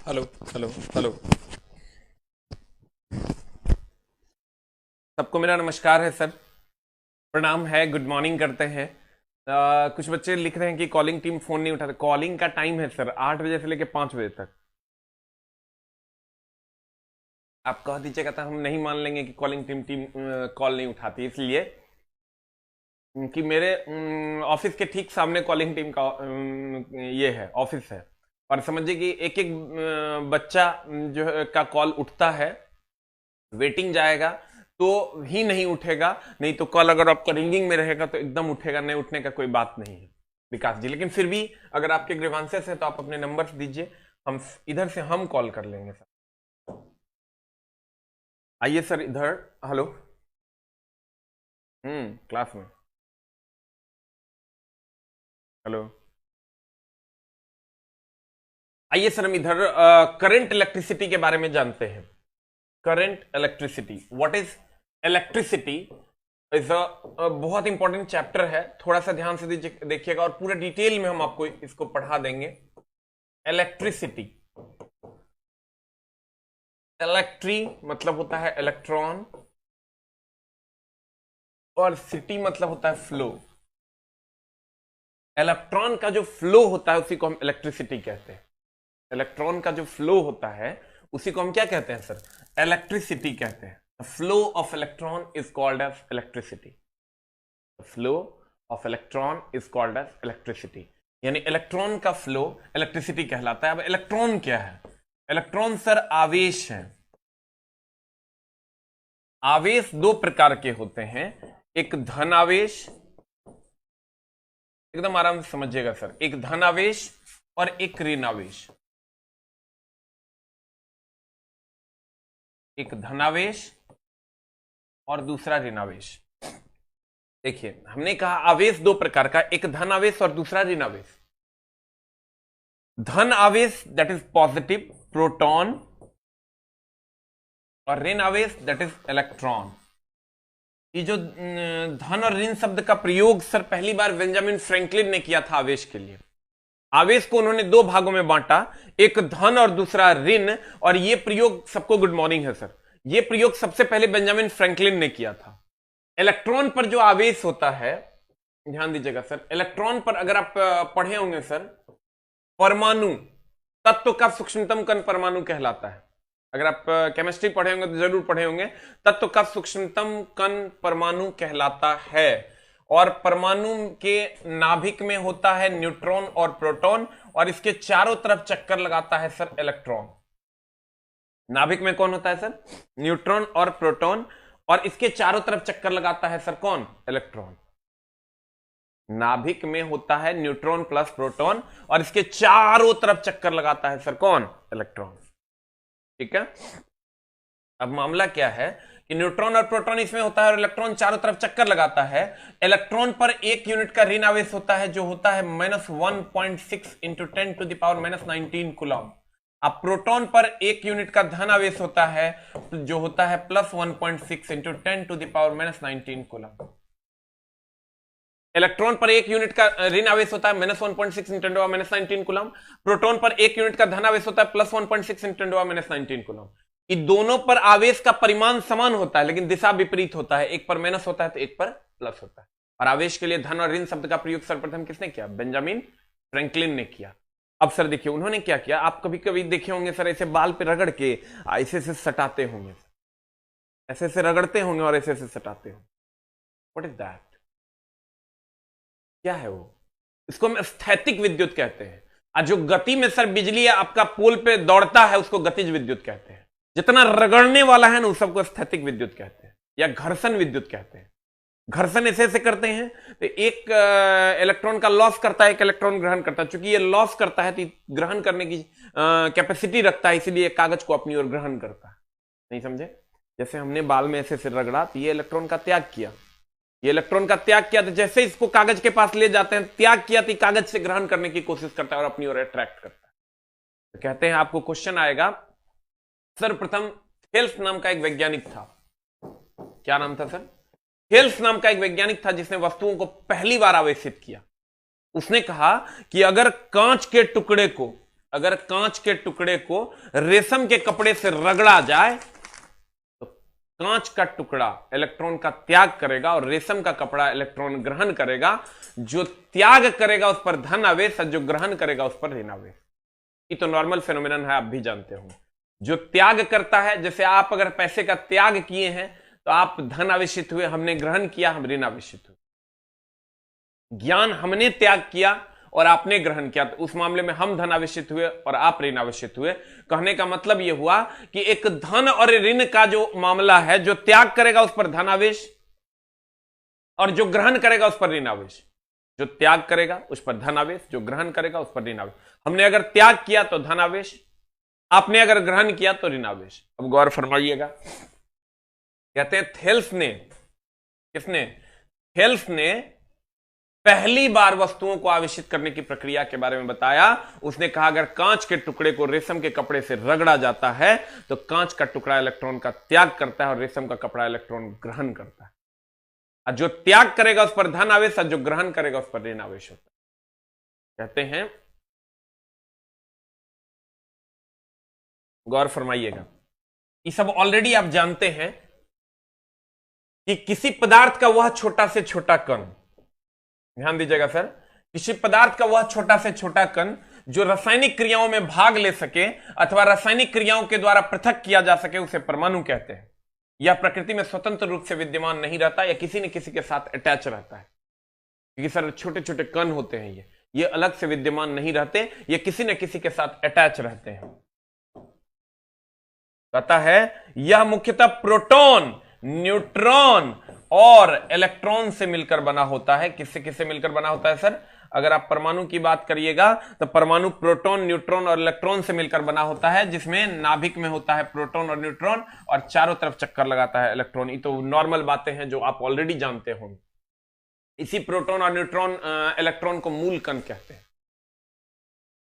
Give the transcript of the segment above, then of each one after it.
Hello hello hello. सबको मेरा नमस्कार है सर, प्रणाम है, गुड मॉर्निंग करते हैं। कुछ बच्चे लिख रहे हैं कि कॉलिंग टीम फोन नहीं उठाते। कॉलिंग का टाइम है सर 8 बजे से लेकर 5 बजे तक। आप कह दीजिएगा तो हम नहीं मान लेंगे कि कॉलिंग टीम कॉल नहीं उठाती, इसलिए कि मेरे ऑफिस के ठीक सामने कॉलिंग टीम का ये है, ऑफिस है। और समझिए कि एक एक बच्चा जो का कॉल उठता है, वेटिंग जाएगा तो ही नहीं उठेगा, नहीं तो कॉल अगर आपका रिंगिंग में रहेगा तो एकदम उठेगा, नहीं उठने का कोई बात नहीं है विकास जी। लेकिन फिर भी अगर आपके ग्रीवांसेस है तो आप अपने नंबर दीजिए, हम इधर से हम कॉल कर लेंगे सर। आइए सर इधर। हेलो। क्लास में। हेलो। आइए सर हम इधर करंट इलेक्ट्रिसिटी के बारे में जानते हैं। Current electricity, what is electricity is a बहुत इंपॉर्टेंट चैप्टर है, थोड़ा सा ध्यान से देखिएगा और पूरा डिटेल में हम आपको इसको पढ़ा देंगे। इलेक्ट्रिसिटी, इलेक्ट्री मतलब होता है इलेक्ट्रॉन, और सिटी मतलब होता है फ्लो। इलेक्ट्रॉन का जो फ्लो होता है उसी को हम इलेक्ट्रिसिटी कहते हैं। इलेक्ट्रॉन का जो फ्लो होता है उसी को हम क्या कहते हैं सर? इलेक्ट्रिसिटी कहते हैं। Flow of electron is called as electricity. Flow of electron is called as electricity, यानी इलेक्ट्रॉन का फ्लो इलेक्ट्रिसिटी कहलाता है। अब इलेक्ट्रॉन क्या है? इलेक्ट्रॉन सर आवेश है। आवेश दो प्रकार के होते हैं, एक धन आवेश, एकदम आराम से समझिएगा सर, एक धन आवेश और एक ऋण आवेश। एक धनावेश और दूसरा ऋणावेश। देखिए हमने कहा आवेश दो प्रकार का, एक धन आवेश और दूसरा ऋण आवेश। धन आवेश दैट इज पॉजिटिव, प्रोटॉन, और ऋण आवेश दैट इज इलेक्ट्रॉन। ये जो धन और ऋण शब्द का प्रयोग सर पहली बार बेंजामिन फ्रैंकलिन ने किया था आवेश के लिए। आवेश को उन्होंने दो भागों में बांटा, एक धन और दूसरा ऋण। और ये प्रयोग, सबको गुड मॉर्निंग है सर, ये प्रयोग सबसे पहले बेंजामिन फ्रैंकलिन ने किया था। इलेक्ट्रॉन पर जो आवेश होता है, ध्यान दीजिएगा सर, इलेक्ट्रॉन पर अगर आप पढ़े होंगे सर, परमाणु, तत्व का सूक्ष्मतम कण परमाणु कहलाता है। अगर आप केमिस्ट्री पढ़े होंगे तो जरूर पढ़े होंगे, तत्व का सूक्ष्मतम कण परमाणु कहलाता है। और परमाणु के नाभिक में होता है न्यूट्रॉन और प्रोटॉन, और इसके चारों तरफ चक्कर लगाता है सर इलेक्ट्रॉन। नाभिक में कौन होता है सर? न्यूट्रॉन और प्रोटॉन, और इसके चारों तरफ चक्कर लगाता है सर कौन? इलेक्ट्रॉन। नाभिक में होता है न्यूट्रॉन प्लस प्रोटॉन, और इसके चारों तरफ चक्कर लगाता है सर कौन? इलेक्ट्रॉन। ठीक है। अब मामला क्या है कि न्यूट्रॉन और प्रोटॉन इसमें होता है और इलेक्ट्रॉन चारों तरफ चक्कर लगाता है। इलेक्ट्रॉन पर एक यूनिट का ऋण आवेश होता है जो होता है -1.6 इंटू 10⁻⁻19 कूलम। अब प्रोटॉन पर एक यूनिट का धन आवेश होता है जो होता है +1.6 इंटू 10⁻⁻19 कूलम। इलेक्ट्रॉन पर एक यूनिट का ऋण आवेश होता है -1.6 इंटू 10⁻⁻19 कूलम। प्रोटॉन पर एक यूनिट का धन आवेश होता है +1.6 इंटू 10⁻⁻19 कूलम। ये दोनों पर आवेश का परिमाण समान होता है लेकिन दिशा विपरीत होता है, एक पर माइनस होता है तो एक पर प्लस होता है। और आवेश के लिए धन और ऋण शब्द का प्रयोग सर्वप्रथम किसने किया? बेंजामिन फ्रैंकलिन ने किया। अब सर देखिए उन्होंने क्या किया, आप कभी कभी देखे होंगे सर, ऐसे बाल पे रगड़ के ऐसे ऐसे सटाते होंगे, ऐसे ऐसे रगड़ते होंगे और ऐसे ऐसे सटाते होंगे। What is that? क्या है वो? इसको हम स्थैतिक विद्युत कहते हैं। और जो गति में सर बिजली आपका पोल पे दौड़ता है उसको गतिज विद्युत कहते हैं। जितना रगड़ने वाला है ना उस सबको स्थैतिक विद्युत कहते हैं या घर्षण विद्युत कहते हैं। घर्षण ऐसे ऐसे करते हैं तो एक इलेक्ट्रॉन का लॉस करता है, एक इलेक्ट्रॉन ग्रहण करता है। चूंकि ये लॉस करता है तो ग्रहण करने की कैपेसिटी रखता है, इसीलिए कागज को अपनी ओर ग्रहण करता है। नहीं समझे? जैसे हमने बाल में ऐसे ऐसे रगड़ा तो ये इलेक्ट्रॉन का त्याग किया, ये इलेक्ट्रॉन का त्याग किया, तो जैसे इसको कागज के पास ले जाते हैं, त्याग किया तो कागज से ग्रहण करने की कोशिश करता है और अपनी ओर अट्रैक्ट करता है। तो कहते हैं आपको क्वेश्चन आएगा, सर्वप्रथम हेल्स नाम का एक वैज्ञानिक था। क्या नाम था सर? हेल्स नाम का एक वैज्ञानिक था जिसने वस्तुओं को पहली बार आवेशित किया। उसने कहा कि अगर कांच के टुकड़े को अगर कांच के टुकड़े को रेशम के कपड़े से रगड़ा जाए तो कांच का टुकड़ा इलेक्ट्रॉन का त्याग करेगा और रेशम का कपड़ा इलेक्ट्रॉन ग्रहण करेगा। जो त्याग करेगा उस पर धन आवेश और जो ग्रहण करेगा उस पर ऋण आवेश। ये तो नॉर्मल फेनोमेनन है, आप भी जानते होंगे। जो त्याग करता है, जैसे आप अगर पैसे का त्याग किए हैं तो आप धन आवेशित हुए, हमने ग्रहण किया, हम ऋण आवेशित हुए। ज्ञान हमने त्याग किया और आपने ग्रहण किया, तो उस मामले में हम धन आवेशित हुए और आप ऋण आवेशित हुए। कहने का मतलब यह हुआ कि एक धन और ऋण का जो मामला है, जो त्याग करेगा उस पर धन आवेश और जो ग्रहण करेगा उस पर ऋण आवेश। जो त्याग करेगा उस पर धन आवेश, जो ग्रहण करेगा उस पर ऋण आवेश। हमने अगर त्याग किया तो धन आवेश, आपने अगर ग्रहण किया तो ऋण आवेश। अब गौर फरमाइएगा, कहते हैं थेल्स ने, किसने? थेल्स ने पहली बार वस्तुओं को आवेशित करने की प्रक्रिया के बारे में बताया। उसने कहा अगर कांच के टुकड़े को रेशम के कपड़े से रगड़ा जाता है तो कांच का टुकड़ा इलेक्ट्रॉन का त्याग करता है और रेशम का कपड़ा इलेक्ट्रॉन ग्रहण करता है। और जो त्याग करेगा उस पर धन आवेश और जो ग्रहण करेगा उस पर ऋण आवेश होता है। कहते हैं, गौर फरमाइएगा, ये सब ऑलरेडी आप जानते हैं कि किसी पदार्थ का वह छोटा से छोटा कण, ध्यान दीजिएगा सर, किसी पदार्थ का वह छोटा से छोटा कण जो रासायनिक क्रियाओं में भाग ले सके अथवा रासायनिक क्रियाओं के द्वारा पृथक किया जा सके उसे परमाणु कहते हैं। यह प्रकृति में स्वतंत्र रूप से विद्यमान नहीं रहता या किसी न किसी के साथ अटैच रहता है, क्योंकि सर छोटे छोटे कण होते हैं, ये अलग से विद्यमान नहीं रहते, ये किसी न किसी के साथ अटैच रहते हैं। कहता है यह मुख्यतः प्रोटॉन, न्यूट्रॉन और इलेक्ट्रॉन से मिलकर बना होता है। किससे किससे मिलकर बना होता है सर? अगर आप परमाणु की बात करिएगा तो परमाणु प्रोटॉन, न्यूट्रॉन और इलेक्ट्रॉन से मिलकर बना होता है, जिसमें नाभिक में होता है प्रोटॉन और न्यूट्रॉन और चारों तरफ चक्कर लगाता है इलेक्ट्रॉन। ये तो नॉर्मल बातें हैं जो आप ऑलरेडी जानते होंगे। इसी प्रोटॉन और न्यूट्रॉन इलेक्ट्रॉन को मूल कण कहते हैं।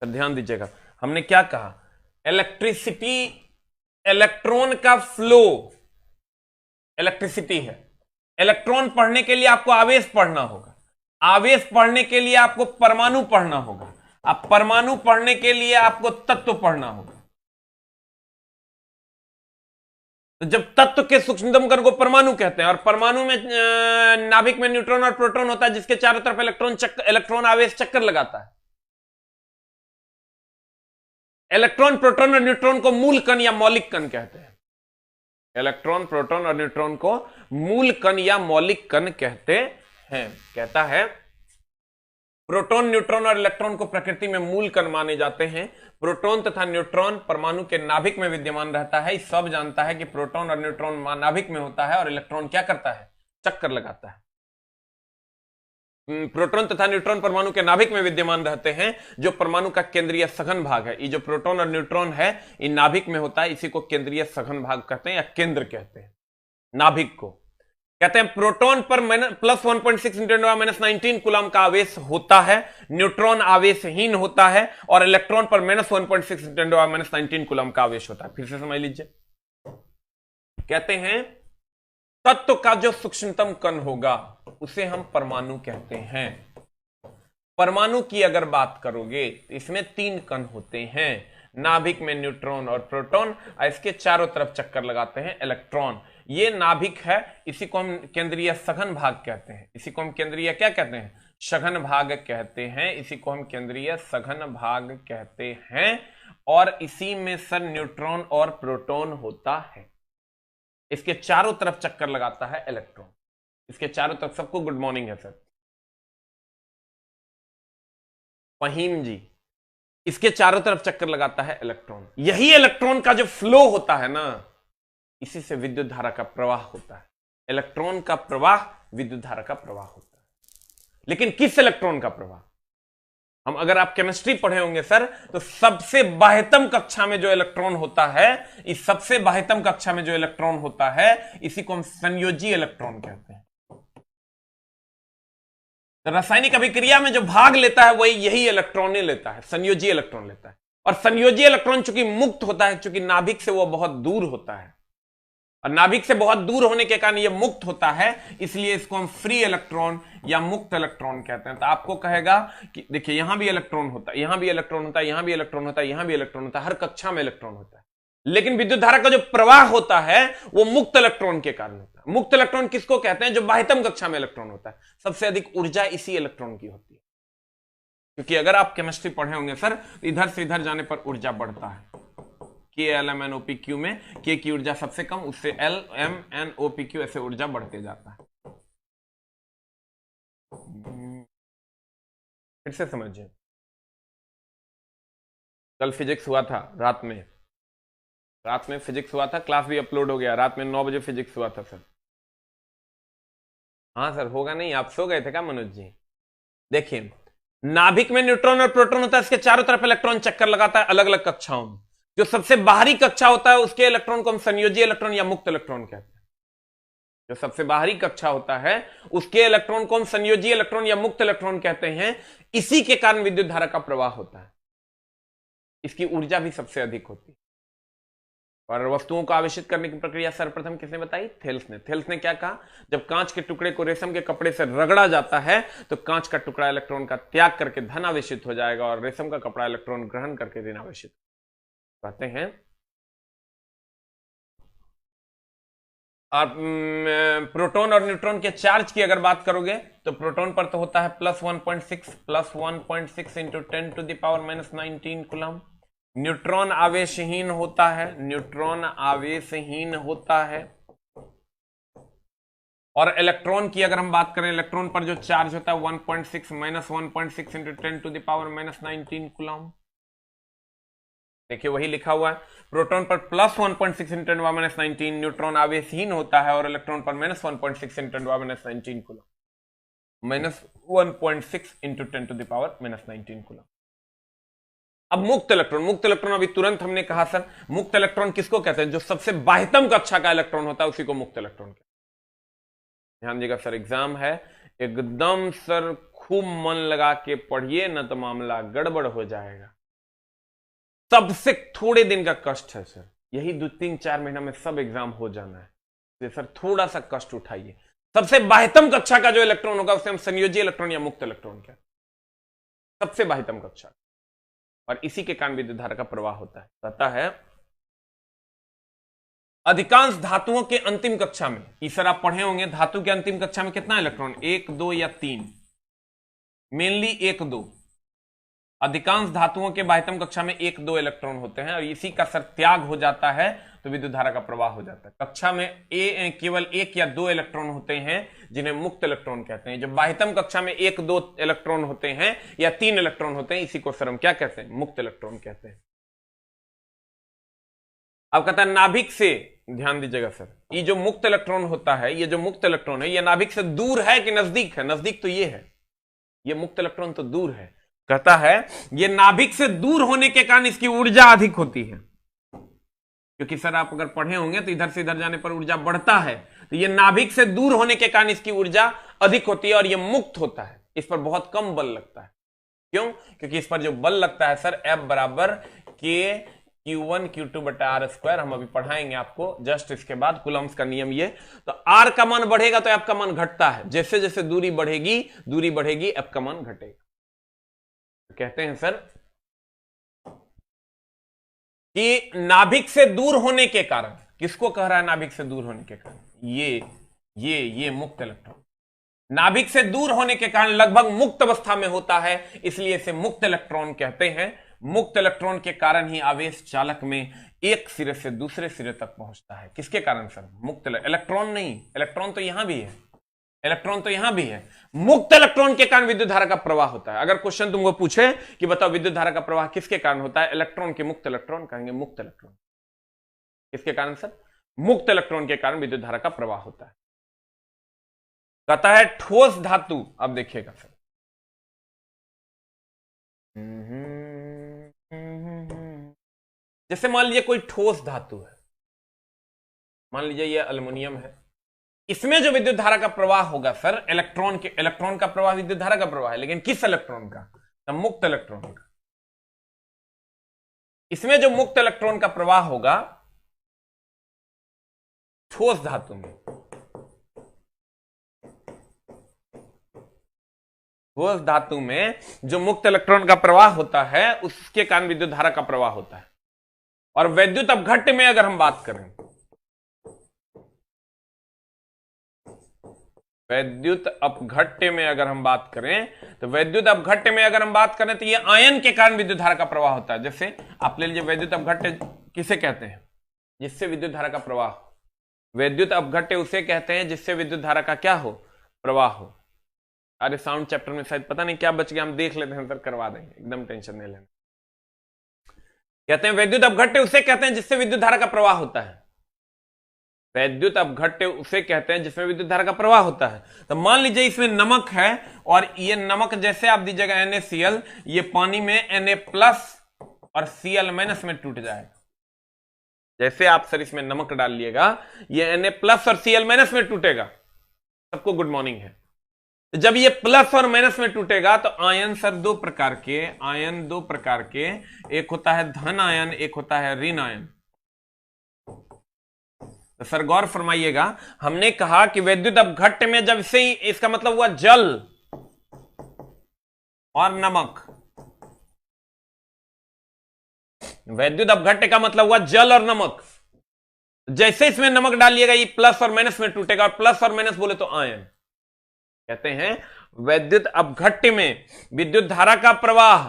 तो ध्यान दीजिएगा, हमने क्या कहा? इलेक्ट्रिसिटी, इलेक्ट्रॉन का फ्लो इलेक्ट्रिसिटी है। इलेक्ट्रॉन पढ़ने के लिए आपको आवेश पढ़ना होगा, आवेश पढ़ने के लिए आपको परमाणु पढ़ना होगा, अब परमाणु पढ़ने के लिए आपको तत्व पढ़ना होगा। तो जब तत्व के सूक्ष्मतम कण को परमाणु कहते हैं और परमाणु में नाभिक में न्यूट्रॉन और प्रोटॉन होता है जिसके चारों तरफ इलेक्ट्रॉन आवेश चक्कर लगाता है। इलेक्ट्रॉन, प्रोटॉन और न्यूट्रॉन को मूल कण या मौलिक कण कहते हैं। इलेक्ट्रॉन, प्रोटॉन और न्यूट्रॉन को मूल कण या मौलिक कण कहते हैं। कहता है प्रोटॉन, न्यूट्रॉन और इलेक्ट्रॉन को प्रकृति में मूल कण माने जाते हैं। प्रोटॉन तथा न्यूट्रॉन परमाणु के नाभिक में विद्यमान रहता है। सब जानता है कि प्रोटॉन और न्यूट्रॉन नाभिक में होता है और इलेक्ट्रॉन क्या करता है? चक्कर लगाता है। प्रोटॉन तथा न्यूट्रॉन परमाणु के नाभिक में विद्यमान रहते हैं, जो परमाणु का केंद्रीय सघन भाग है। ये जो प्रोटॉन और न्यूट्रॉन है ये नाभिक में होता है, इसी को केंद्रीय सघन भाग कहते हैं या केंद्र कहते हैं। नाभिक को कहते हैं प्रोटॉन पर प्लस 1.6 × 10⁻⁻19 कूलम का आवेश होता है, न्यूट्रॉन आवेशहीन होता है और इलेक्ट्रॉन पर -1.6 × 10⁻19 कूलम का आवेश होता है। फिर से समझ लीजिए, कहते हैं तत्व का जो सूक्ष्मतम कण होगा उसे हम परमाणु कहते हैं। परमाणु की अगर बात करोगे तो इसमें 3 कण होते हैं, नाभिक में न्यूट्रॉन और प्रोटॉन, इसके चारों तरफ चक्कर लगाते हैं इलेक्ट्रॉन। ये नाभिक है, इसी को हम केंद्रीय सघन भाग कहते हैं। इसी को हम केंद्रीय क्या कहते हैं? सघन भाग कहते हैं। इसी को हम केंद्रीय सघन भाग कहते हैं और इसी में सर न्यूट्रॉन और प्रोटॉन होता है। इसके चारों तरफ चक्कर लगाता है इलेक्ट्रॉन। इसके चारों तरफ, सबको गुड मॉर्निंग है सर, फहीम जी, इसके चारों तरफ चक्कर लगाता है इलेक्ट्रॉन। यही इलेक्ट्रॉन का जो फ्लो होता है ना, इसी से विद्युत धारा का प्रवाह होता है। इलेक्ट्रॉन का प्रवाह विद्युत धारा का प्रवाह होता है। लेकिन किस इलेक्ट्रॉन का प्रवाह? हम अगर आप केमिस्ट्री पढ़े होंगे सर, तो सबसे बाह्यतम कक्षा में जो इलेक्ट्रॉन होता है, इस सबसे बाह्यतम कक्षा में जो इलेक्ट्रॉन होता है, इसी को हम संयोजी इलेक्ट्रॉन कहते हैं। तो रासायनिक अभिक्रिया में जो भाग लेता है वही यही इलेक्ट्रॉन ही लेता है, संयोजी इलेक्ट्रॉन लेता है। और संयोजी इलेक्ट्रॉन चूंकि मुक्त होता है, चूंकि नाभिक से वो बहुत दूर होता है, और नाभिक से बहुत दूर होने के कारण ये मुक्त होता है, इसलिए इसको हम फ्री इलेक्ट्रॉन या मुक्त इलेक्ट्रॉन कहते हैं। तो आपको कहेगा कि देखिए यहां भी इलेक्ट्रॉन होता है, यहां भी इलेक्ट्रॉन होता है, यहां भी इलेक्ट्रॉन होता है, यहां भी इलेक्ट्रॉन होता है, हर कक्षा में इलेक्ट्रॉन होता है, लेकिन विद्युत धारा का जो प्रवाह होता है वो मुक्त इलेक्ट्रॉन के कारण होता है। मुक्त इलेक्ट्रॉन किसको कहते हैं? जो बाह्यतम कक्षा में इलेक्ट्रॉन होता है। सबसे अधिक ऊर्जा इसी इलेक्ट्रॉन की होती है, क्योंकि अगर आप केमिस्ट्री पढ़े होंगे सर, इधर से इधर जाने पर ऊर्जा बढ़ता है। K L M N O P Q में के की ऊर्जा सबसे कम, उससे L M N O P Q ऐसे ऊर्जा बढ़ते जाता है। फिर से समझिए, कल फिजिक्स हुआ था रात में फिजिक्स हुआ था, क्लास भी अपलोड हो गया, रात में 9 बजे फिजिक्स हुआ था सर। हाँ सर, होगा नहीं, आप सो गए थे क्या मनोज जी? देखिए, नाभिक में न्यूट्रॉन और प्रोटॉन होता है, इसके चारों तरफ इलेक्ट्रॉन चक्कर लगाता है अलग अलग कक्षाओं में। जो सबसे बाहरी कक्षा होता है उसके इलेक्ट्रॉन को हम संयोजी इलेक्ट्रॉन या मुक्त इलेक्ट्रॉन कहते हैं। जो सबसे बाहरी कक्षा होता है उसके इलेक्ट्रॉन को हम संयोजी इलेक्ट्रॉन या मुक्त इलेक्ट्रॉन कहते हैं। इसी के कारण विद्युत धारा का प्रवाह होता है, इसकी ऊर्जा भी सबसे अधिक होती है। और वस्तुओं को आवेशित करने की प्रक्रिया सर्वप्रथम किसने बताई? थेल्स ने। थेल्स ने क्या कहा? जब कांच के टुकड़े को रेशम के कपड़े से रगड़ा जाता है तो कांच का टुकड़ा इलेक्ट्रॉन का त्याग करके धन आवेशित हो जाएगा और रेशम का कपड़ा इलेक्ट्रॉन ग्रहण करके ऋण आवेशित कहते हैं। आप प्रोटॉन और न्यूट्रॉन के चार्ज की अगर बात करोगे तो प्रोटॉन पर तो होता है +1.6 into 10 to the power -19 coulomb. Neutron आवेशहीन होता है, न्यूट्रॉन आवेशहीन होता है। और इलेक्ट्रॉन की अगर हम बात करें, इलेक्ट्रॉन पर जो चार्ज होता है 1.6 into 10 to the power -19 coulomb. देखिए वही लिखा हुआ है, प्रोटॉन पर +1.6 इंटू 10 -19, न्यूट्रॉन आवेशहीन होता है, और इलेक्ट्रॉन पर -1.6 into 10 -19 coulomb, -1.6 into 10 to the power -19 coulomb. अब मुक्त इलेक्ट्रॉन अभी तुरंत हमने कहा सर, मुक्त इलेक्ट्रॉन किसको कहते हैं? जो सबसे बाह्यतम कक्षा का इलेक्ट्रॉन होता है उसी को मुक्त इलेक्ट्रॉन कहते हैं। ध्यान दीजिएगा सर, एग्जाम है, एकदम सर खूब मन लगा के पढ़िए, न तो मामला गड़बड़ हो जाएगा। सबसे थोड़े दिन का कष्ट है सर, यही 2-3-4 महीना में सब एग्जाम हो जाना है, तो सर थोड़ा सा कष्ट उठाइए। सबसे बाह्यतम कक्षा का जो इलेक्ट्रॉन होगा उसे हम संयोजी इलेक्ट्रॉन या मुक्त इलेक्ट्रॉन कहते हैं, सबसे बाह्यतम कक्षा। और इसी के कारण विद्युत धारा का प्रवाह होता है। कहता है अधिकांश धातुओं के अंतिम कक्षा में, इस सर आप पढ़े होंगे, धातु के अंतिम कक्षा में कितना इलेक्ट्रॉन? 1, 2 या 3, मेनली 1, 2। अधिकांश धातुओं के बाह्यतम कक्षा में 1, 2 इलेक्ट्रॉन होते हैं, और इसी का सर त्याग हो जाता है तो विद्युत धारा का प्रवाह हो जाता है। कक्षा में केवल 1 या 2 इलेक्ट्रॉन होते हैं जिन्हें मुक्त इलेक्ट्रॉन कहते हैं। जब बाह्यतम कक्षा में 1, 2 इलेक्ट्रॉन होते हैं या 3 इलेक्ट्रॉन होते हैं, इसी को सर हम क्या कहते हैं? मुक्त इलेक्ट्रॉन कहते हैं। अब कहता है नाभिक से, ध्यान दीजिएगा सर, ये जो मुक्त इलेक्ट्रॉन होता है, ये जो मुक्त इलेक्ट्रॉन है, ये नाभिक से दूर है कि नजदीक है? नजदीक तो ये है, ये मुक्त इलेक्ट्रॉन तो दूर है। कहता है ये नाभिक से दूर होने के कारण इसकी ऊर्जा अधिक होती है, क्योंकि सर आप अगर पढ़े होंगे तो इधर से इधर जाने पर ऊर्जा बढ़ता है, तो ये नाभिक से दूर होने के कारण इसकी ऊर्जा अधिक होती है और ये मुक्त होता है। इस पर बहुत कम बल लगता है। क्यों? क्योंकि इस पर जो बल लगता है सर, F बराबर K Q1 Q2 बटा R², हम अभी पढ़ाएंगे आपको जस्ट इसके बाद, कूलम्स का नियम ये। तो R का मान बढ़ेगा तो F का मान घटता है, जैसे जैसे दूरी बढ़ेगी F का मान घटेगा। तो कहते हैं सर कि नाभिक से दूर होने के कारण, किसको कह रहा है नाभिक से दूर होने के कारण? ये मुक्त इलेक्ट्रॉन नाभिक से दूर होने के कारण लगभग मुक्त अवस्था में होता है, इसलिए इसे मुक्त इलेक्ट्रॉन कहते हैं। मुक्त इलेक्ट्रॉन के कारण ही आवेश चालक में एक सिरे से दूसरे सिरे तक पहुंचता है। किसके कारण सर? मुक्त इलेक्ट्रॉन नहीं, इलेक्ट्रॉन तो यहां भी है, इलेक्ट्रॉन तो यहां भी है। मुक्त इलेक्ट्रॉन के कारण विद्युत धारा का प्रवाह होता है। अगर क्वेश्चन तुमको पूछे कि बताओ विद्युत धारा का प्रवाह किसके कारण होता है? इलेक्ट्रॉन के मुक्त इलेक्ट्रॉन, कहेंगे मुक्त इलेक्ट्रॉन। किसके कारण सर? मुक्त इलेक्ट्रॉन के कारण विद्युत धारा का प्रवाह होता है। कहता है ठोस धातु, अब देखिएगा सर, जैसे मान लीजिए कोई ठोस धातु है, मान लीजिए ये एल्युमिनियम है, इसमें जो विद्युत धारा का प्रवाह होगा सर, इलेक्ट्रॉन का प्रवाह विद्युत धारा का प्रवाह है, लेकिन किस इलेक्ट्रॉन का? तो मुक्त इलेक्ट्रॉन का। इसमें जो मुक्त इलेक्ट्रॉन का प्रवाह होगा ठोस धातु में, ठोस धातु में जो मुक्त इलेक्ट्रॉन का प्रवाह होता है उसके कारण विद्युत धारा का प्रवाह होता है। और वैद्युत अपघट्य में अगर हम बात करें, वैद्युत अपघट्य में अगर हम बात करें तो वैद्युत अपघट्य में अगर हम बात करें तो ये आयन के कारण विद्युत धारा का प्रवाह होता है। जैसे आप ले लीजिए, वैद्युत अपघट्य किसे कहते हैं? जिससे विद्युत धारा का प्रवाह। वैद्युत अपघट्य उसे कहते हैं जिससे विद्युत धारा का क्या हो? प्रवाह हो। अरे साउंड चैप्टर में शायद पता नहीं क्या बच गया, हम देख लेते हैं, सर करवा देंगे, एकदम टेंशन नहीं लेना। कहते हैं वैद्युत अपघट्य उसे कहते हैं जिससे विद्युत धारा का प्रवाह होता है। वैद्युत अपघट्य उसे कहते हैं जिसमें विद्युत धारा का प्रवाह होता है। तो मान लीजिए इसमें नमक है और ये नमक जैसे आप दीजिएगा NaCl, ये पानी में Na+ और Cl- में टूट जाएगा। जैसे आप सर इसमें नमक डाल लिएगा, ये Na+ और Cl- में टूटेगा। सबको गुड मॉर्निंग है। जब ये प्लस और माइनस में टूटेगा तो आयन सर दो प्रकार के, एक होता है धन आयन, एक होता है ऋण आयन। तो सर गौर फरमाइएगा, हमने कहा कि वैद्युत अपघट्य में जब से ही, इसका मतलब हुआ जल और नमक। वैद्युत अपघट्य का मतलब हुआ जल और नमक। जैसे इसमें नमक डालिएगा ये प्लस और माइनस में टूटेगा, और प्लस और माइनस बोले तो आयन। कहते हैं वैद्युत अपघट्य में विद्युत धारा का प्रवाह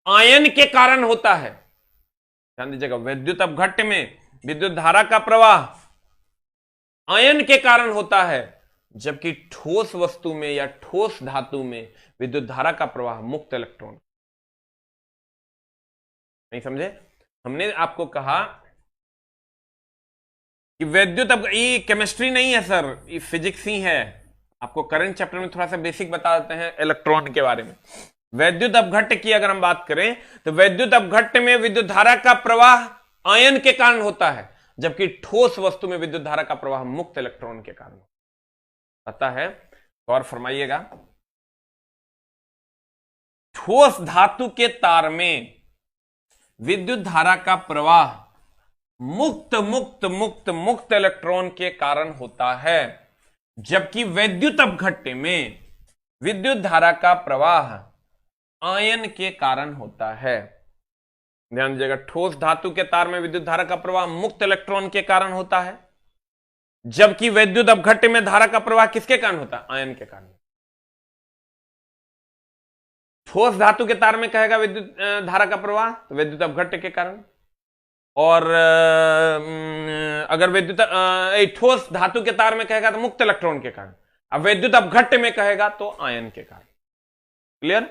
आयन के कारण होता है। ध्यान दीजिएगा, वैद्युत अपघट्य में विद्युत धारा का प्रवाह आयन के कारण होता है, जबकि ठोस वस्तु में या ठोस धातु में विद्युत धारा का प्रवाह मुक्त इलेक्ट्रॉन। नहीं समझे? हमने आपको कहा कि वैद्युत ये केमिस्ट्री नहीं है सर, ये फिजिक्स ही है। आपको करंट चैप्टर में थोड़ा सा बेसिक बता देते हैं इलेक्ट्रॉन के बारे में। वैद्युत अपघट्य की अगर हम बात करें तो वैद्युत अपघट्य में विद्युत धारा का प्रवाह आयन के कारण होता है, जबकि ठोस वस्तु में विद्युत धारा का प्रवाह मुक्त इलेक्ट्रॉन के कारण आता है। गौर फरमाइएगा, ठोस धातु के तार में विद्युत धारा का प्रवाह मुक्त मुक्त मुक्त मुक्त इलेक्ट्रॉन के कारण होता है, जबकि वैद्युत अपघट्य में विद्युत धारा का प्रवाह आयन के कारण होता है। ध्यान दीजिएगा, ठोस धातु के तार में विद्युत धारा का प्रवाह मुक्त इलेक्ट्रॉन के कारण होता है, जबकि वैद्युत अपघट्य में धारा का प्रवाह किसके कारण होता है? आयन के कारण। ठोस धातु के तार में कहेगा विद्युत धारा का प्रवाह तो विद्युत अपघट्य के कारण, और अगर विद्युत ठोस धातु के तार में कहेगा तो मुक्त इलेक्ट्रॉन के कारण, अब विद्युत अपघट्य में कहेगा तो आयन के कारण। क्लियर?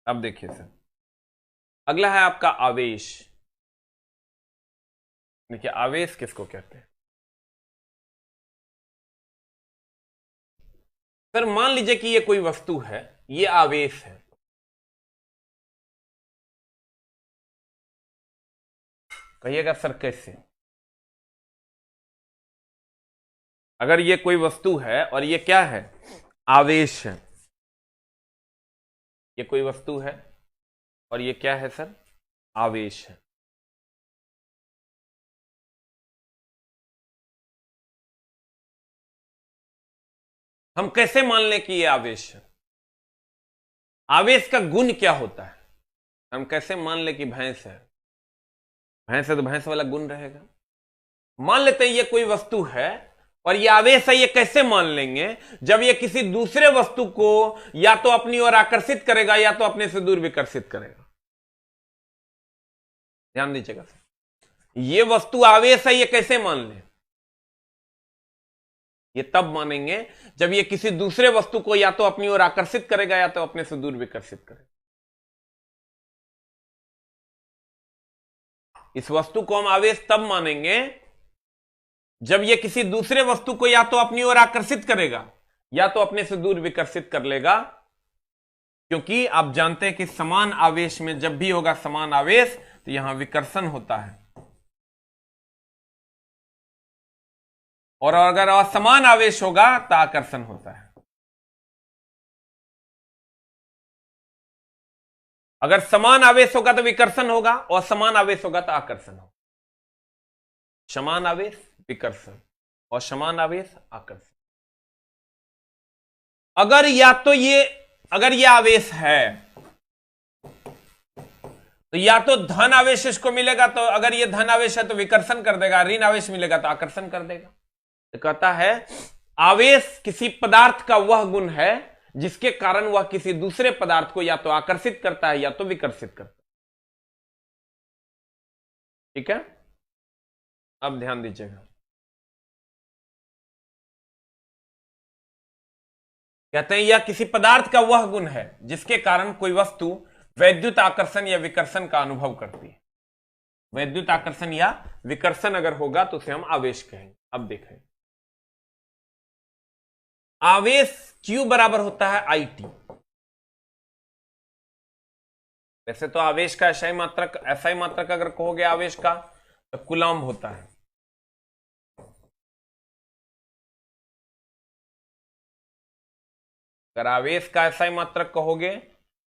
अब देखिए सर, अगला है आपका आवेश। देखिए आवेश किसको कहते हैं? सर मान लीजिए कि ये कोई वस्तु है, ये आवेश है। कहिएगा सर कैसे? अगर ये कोई वस्तु है और ये क्या है? आवेश है। ये कोई वस्तु है और ये क्या है सर? आवेश है। हम कैसे मान लें कि ये आवेश है? आवेश का गुण क्या होता है? हम कैसे मान लें कि भैंस है? भैंस है तो भैंस वाला गुण रहेगा। मान लेते हैं ये कोई वस्तु है और ये आवेश है, ये कैसे मान लेंगे? जब ये किसी दूसरे वस्तु को या तो अपनी ओर आकर्षित करेगा या तो अपने से दूर विकर्षित करेगा। ध्यान दीजिएगा, ये वस्तु आवेश है, ये कैसे मान लें? ये तब मानेंगे जब ये किसी दूसरे वस्तु को या तो अपनी ओर आकर्षित करेगा या तो अपने से दूर विकर्षित करेगा। इस वस्तु को हम आवेश तब मानेंगे जब ये किसी दूसरे वस्तु को या तो अपनी ओर आकर्षित करेगा या तो अपने से दूर विकर्षित कर लेगा, क्योंकि आप जानते हैं कि समान आवेश में जब भी होगा समान आवेश तो यहां विकर्षण होता है, और अगर असमान आवेश होगा तो आकर्षण होता है। अगर समान आवेश होगा तो विकर्षण होगा और समान आवेश होगा तो आकर्षण होगा। समान आवेश विकर्षण, और समान आवेश आकर्षण। अगर ये आवेश है तो या तो धन आवेश इसको मिलेगा, तो अगर ये धन आवेश है तो विकर्षण कर देगा, ऋण आवेश मिलेगा तो आकर्षण कर देगा। तो कहता है आवेश किसी पदार्थ का वह गुण है जिसके कारण वह किसी दूसरे पदार्थ को या तो आकर्षित करता है या तो विकर्षित करता है। ठीक है, अब ध्यान दीजिएगा। कहते हैं यह किसी पदार्थ का वह गुण है जिसके कारण कोई वस्तु वैद्युत आकर्षण या विकर्षण का अनुभव करती है। वैद्युत आकर्षण या विकर्षण अगर होगा तो उसे हम आवेश कहेंगे। अब देखें, आवेश Q बराबर होता है IT। वैसे तो आवेश का SI मात्रक अगर कहोगे आवेश का तो कूलम्ब होता है। अगर आवेश का SI मात्रक कहोगे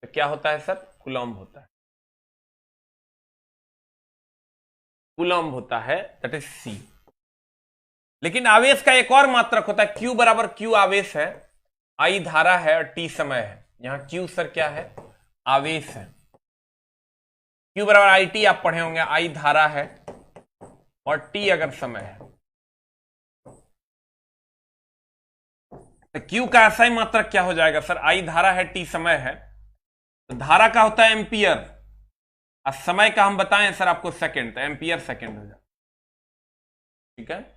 तो क्या होता है सर? कूलम्ब होता है। कूलम्ब होता है, दैट इज C। लेकिन आवेश का एक और मात्रक होता है Q बराबर Q आवेश है, I धारा है और T समय है। यहां Q सर क्या है? आवेश है। Q बराबर IT आप पढ़े होंगे, I धारा है और T अगर समय है। तो Q का SI मात्रक क्या हो जाएगा सर? I धारा है, T समय है। तो धारा का होता है एम्पियर और समय का हम बताएं सर आपको सेकंड, तो एम्पियर सेकंड हो जाए। ठीक है,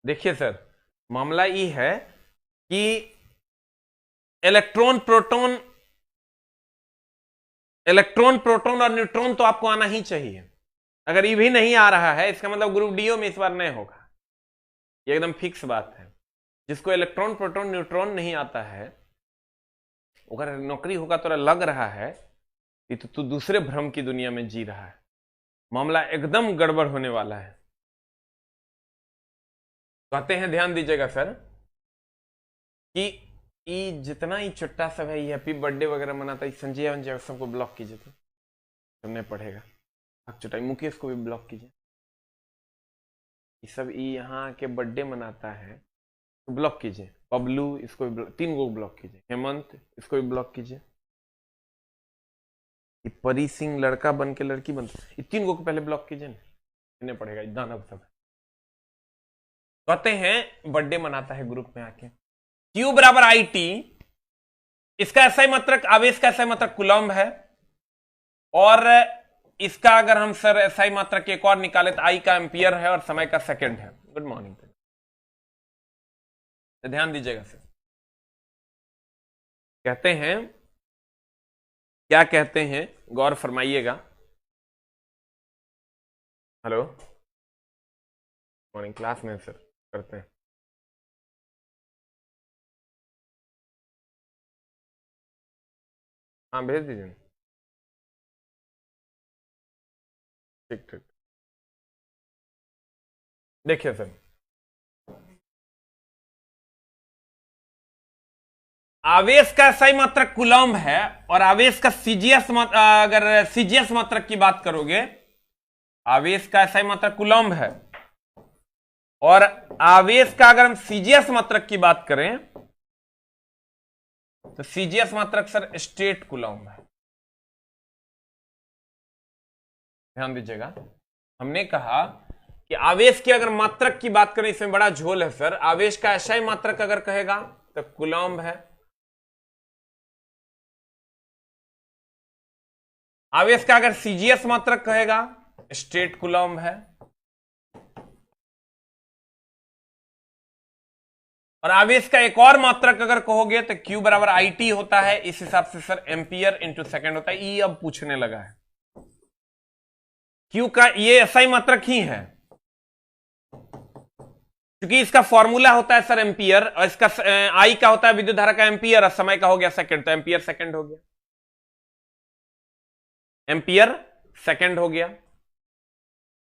देखिए सर मामला ये है कि इलेक्ट्रॉन प्रोटॉन और न्यूट्रॉन तो आपको आना ही चाहिए। अगर ये भी नहीं आ रहा है इसका मतलब ग्रुप डीओ में इस बार नहीं होगा, ये एकदम फिक्स बात है। जिसको इलेक्ट्रॉन प्रोटॉन न्यूट्रॉन नहीं आता है, अगर नौकरी होगा तो लग रहा है कि तू दूसरे भ्रम की दुनिया में जी रहा है। मामला एकदम गड़बड़ होने वाला है। कहते हैं, ध्यान दीजिएगा सर, कि ये जितना ही छोटा सा है, ये हैप्पी बर्थडे वगैरह मनाता है, संजय सबको ब्लॉक कीजिए, तो हमने पढ़ेगा। चुटाई मुकेश को भी ब्लॉक कीजिए। ये सब यहाँ के बर्थडे मनाता है तो ब्लॉक कीजिए। बबलू इसको भी 3 को ब्लॉक कीजिए। हेमंत इसको भी ब्लॉक कीजिए। परी सिंह लड़का बन के लड़की बनता, ये 3 को पहले ब्लॉक कीजिए ना, इन्हें पढ़ेगा दानव सब। कहते हैं बर्थडे मनाता है ग्रुप में आके, Q बराबर IT, इसका SI मात्रक, आवेश का SI मात्रक कूलम्ब है, और इसका अगर हम सर SI मात्रक एक और निकाले तो I का एम्पियर है और समय का सेकंड है। Good morning. तो ध्यान दीजिएगा सर, कहते हैं, क्या कहते हैं, गौर फरमाइएगा। हेलो, मॉर्निंग क्लास में सर करते हैं। हाँ भेज दीजिए। ठीक ठीक, देखिए सर, आवेश का SI मात्रक कूलम्ब है और आवेश का CGS अगर CGS मात्रक की बात करोगे, आवेश का SI मात्रक कूलम्ब है और आवेश का अगर हम CGS मात्रक की बात करें तो CGS मात्रक सर स्टेट कूलम्ब है। ध्यान दीजिएगा, हमने कहा कि आवेश की अगर मात्रक की बात करें, इसमें बड़ा झोल है सर। आवेश का SI मात्रक अगर कहेगा तो कूलम्ब है, आवेश का अगर CGS मात्रक कहेगा स्टेट कूलम्ब है, और आवेश का एक और मात्रक अगर कहोगे तो Q बराबर IT होता है। इस हिसाब से सर एम्पियर इंटू सेकेंड होता है। ये अब पूछने लगा है, Q का ये SI मात्रक ही है, क्योंकि इसका फॉर्मूला होता है सर एम्पियर, और इसका I का होता है विद्युत धारा का एम्पियर, और समय का हो गया सेकंड, तो एम्पियर सेकंड हो गया, एम्पियर सेकंड हो गया।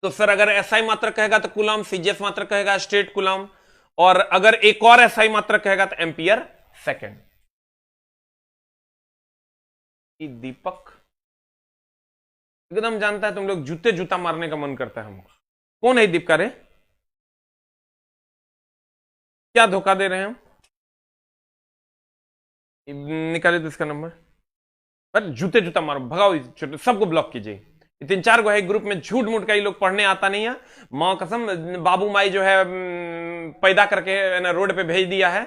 तो सर अगर SI मात्रक कहेगा तो कूलम्ब, CGS मात्रक कहेगा स्टेट कूलम्ब, और अगर एक और एसआई मात्रक कहेगा तो एम्पियर सेकेंड। दीपक एकदम जानता है, तुम लोग जूते जूता मारने का मन करता है हमको। कौन है दीपका रे? क्या धोखा दे रहे हैं हम? निकालिए तो इसका नंबर। पर जूते जूता मारो, भगाओ छोटे सबको, ब्लॉक कीजिए। 3-4 गो है ग्रुप में, झूठ मूठ का ये लोग पढ़ने आता नहीं है। मां कसम, बाबू माई जो है पैदा करके ना रोड पे भेज दिया है।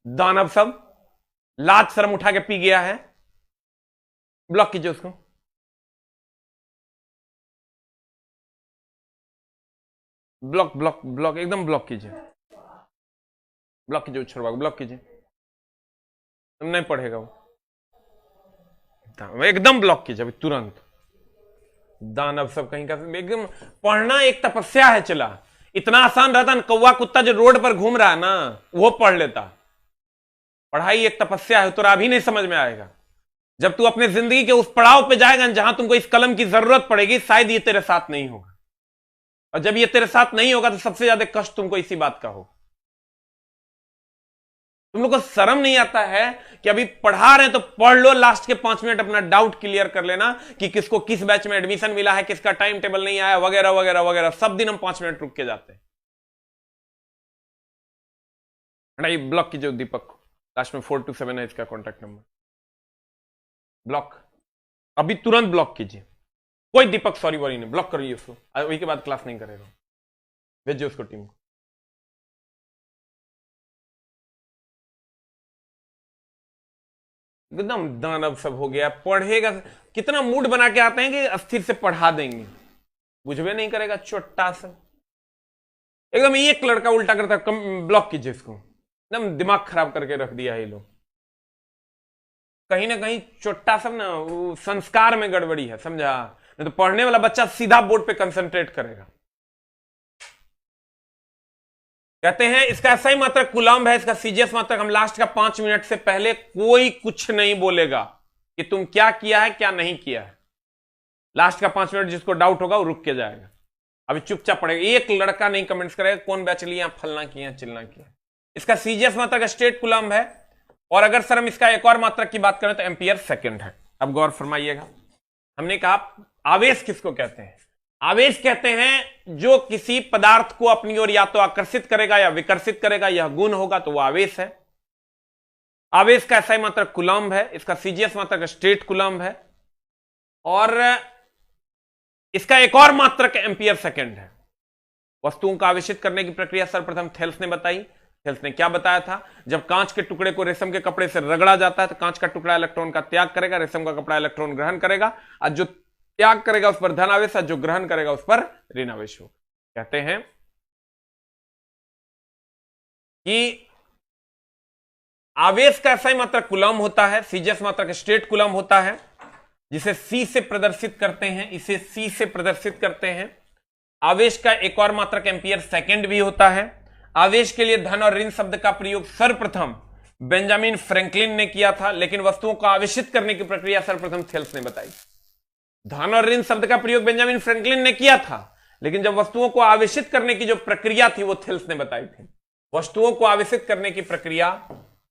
दानव सब लाज शर्म उठा के पी गया है। ब्लॉक कीजिए उसको। ब्लॉक ब्लॉक ब्लॉक एकदम ब्लॉक कीजिए, ब्लॉक कीजिए, छोड़वा ब्लॉक कीजिए। नहीं पढ़ेगा वो, एकदम ब्लॉक कीजिए अभी तुरंत। दानव सब कहीं का, एकदम पढ़ना एक तपस्या है। चला इतना आसान रहता ना, कौवा कुत्ता जो रोड पर घूम रहा है ना वो पढ़ लेता। पढ़ाई एक तपस्या है, तो अभी नहीं समझ में आएगा। जब तू अपने जिंदगी के उस पड़ाव पे जाएगा जहां तुमको इस कलम की जरूरत पड़ेगी, शायद ये तेरे साथ नहीं होगा। और जब ये तेरे साथ नहीं होगा तो सबसे ज्यादा कष्ट तुमको इसी बात का हो। तुम लोग को शर्म नहीं आता है कि अभी पढ़ा रहे हैं तो पढ़ लो, लास्ट के 5 मिनट अपना डाउट क्लियर कर लेना कि किसको किस बैच में एडमिशन मिला है, किसका टाइम टेबल नहीं आया, वगैरह वगैरह वगैरह। सब दिन हम 5 मिनट रुक के जाते हैं। ब्लॉक कीजिए दीपक को, लास्ट में 427 है इसका कॉन्टैक्ट नंबर। ब्लॉक अभी तुरंत ब्लॉक कीजिए। कोई दीपक सॉरी वॉरी नहीं, ब्लॉक करिए उसको। वही के बाद क्लास नहीं करेगा, भेजिए उसको टीम को। एकदम दानव सब हो गया, पढ़ेगा कितना मूड बना के आते हैं कि अस्थिर से पढ़ा देंगे, बुझवे नहीं करेगा छोटा सा। एकदम एक लड़का उल्टा करता है, ब्लॉक कीजिए इसको। एकदम दिमाग खराब करके रख दिया है ये लोग। कहीं ना कहीं छोटा सब ना संस्कार में गड़बड़ी है, समझा? नहीं तो पढ़ने वाला बच्चा सीधा बोर्ड पे कंसंट्रेट करेगा। कहते हैं इसका एसआई मात्रक कूलम्ब है, इसका सीजीएस मात्रक। हम लास्ट का 5 मिनट से पहले कोई कुछ नहीं बोलेगा कि तुम क्या किया है क्या नहीं किया है। लास्ट का 5 मिनट जिसको डाउट होगा वो रुक के जाएगा। अभी चुपचाप पड़ेगा। एक लड़का नहीं कमेंट्स करेगा कौन बैच लिया, फलना किया, चिलना किया। इसका सीजीएस मात्रक स्टेट कूलम्ब है। और अगर सर हम इसका एक और मात्रक की बात करें तो एम्पियर सेकेंड है। अब गौर फरमाइएगा, हमने कहा आवेश किसको कहते हैं? आवेश कहते हैं जो किसी पदार्थ को अपनी ओर या तो आकर्षित करेगा या विकर्षित करेगा, यह गुण होगा तो वो आवेश है। आवेश का एसआई मात्रक कूलम्ब है, इसका सीजीएस मात्रक स्टेट कूलम्ब है। और इसका एक और मात्रक एम्पियर सेकेंड है। वस्तुओं को आवेशित करने की प्रक्रिया सर्वप्रथम थेल्स ने बताई। थेल्स ने क्या बताया था? जब कांच के टुकड़े को रेशम के कपड़े से रगड़ा जाता है तो कांच का टुकड़ा इलेक्ट्रॉन का त्याग करेगा, रेशम का कपड़ा इलेक्ट्रॉन ग्रहण करेगा। और जो त्याग करेगा उस पर धन आवेश, जो ग्रहण करेगा उस पर ऋण आवेश होगा। कहते हैं कि आवेश का एसआई मात्रक कूलम्ब होता है, सीजीएस मात्रक स्टेट कूलम्ब होता है, जिसे सी से प्रदर्शित करते हैं, इसे सी से प्रदर्शित करते हैं। आवेश का एक और मात्रक एम्पियर सेकेंड भी होता है। आवेश के लिए धन और ऋण शब्द का प्रयोग सर्वप्रथम बेंजामिन फ्रैंकलिन ने किया था, लेकिन वस्तुओं को आवेशित करने की प्रक्रिया सर्वप्रथम थेल्स ने बताई। धन और ऋण शब्द का प्रयोग बेंजामिन फ्रैंकलिन ने किया था, लेकिन जब वस्तुओं को आवेशित करने की जो प्रक्रिया थी वो थेल्स ने बताई थी। वस्तुओं को आवेशित करने की प्रक्रिया,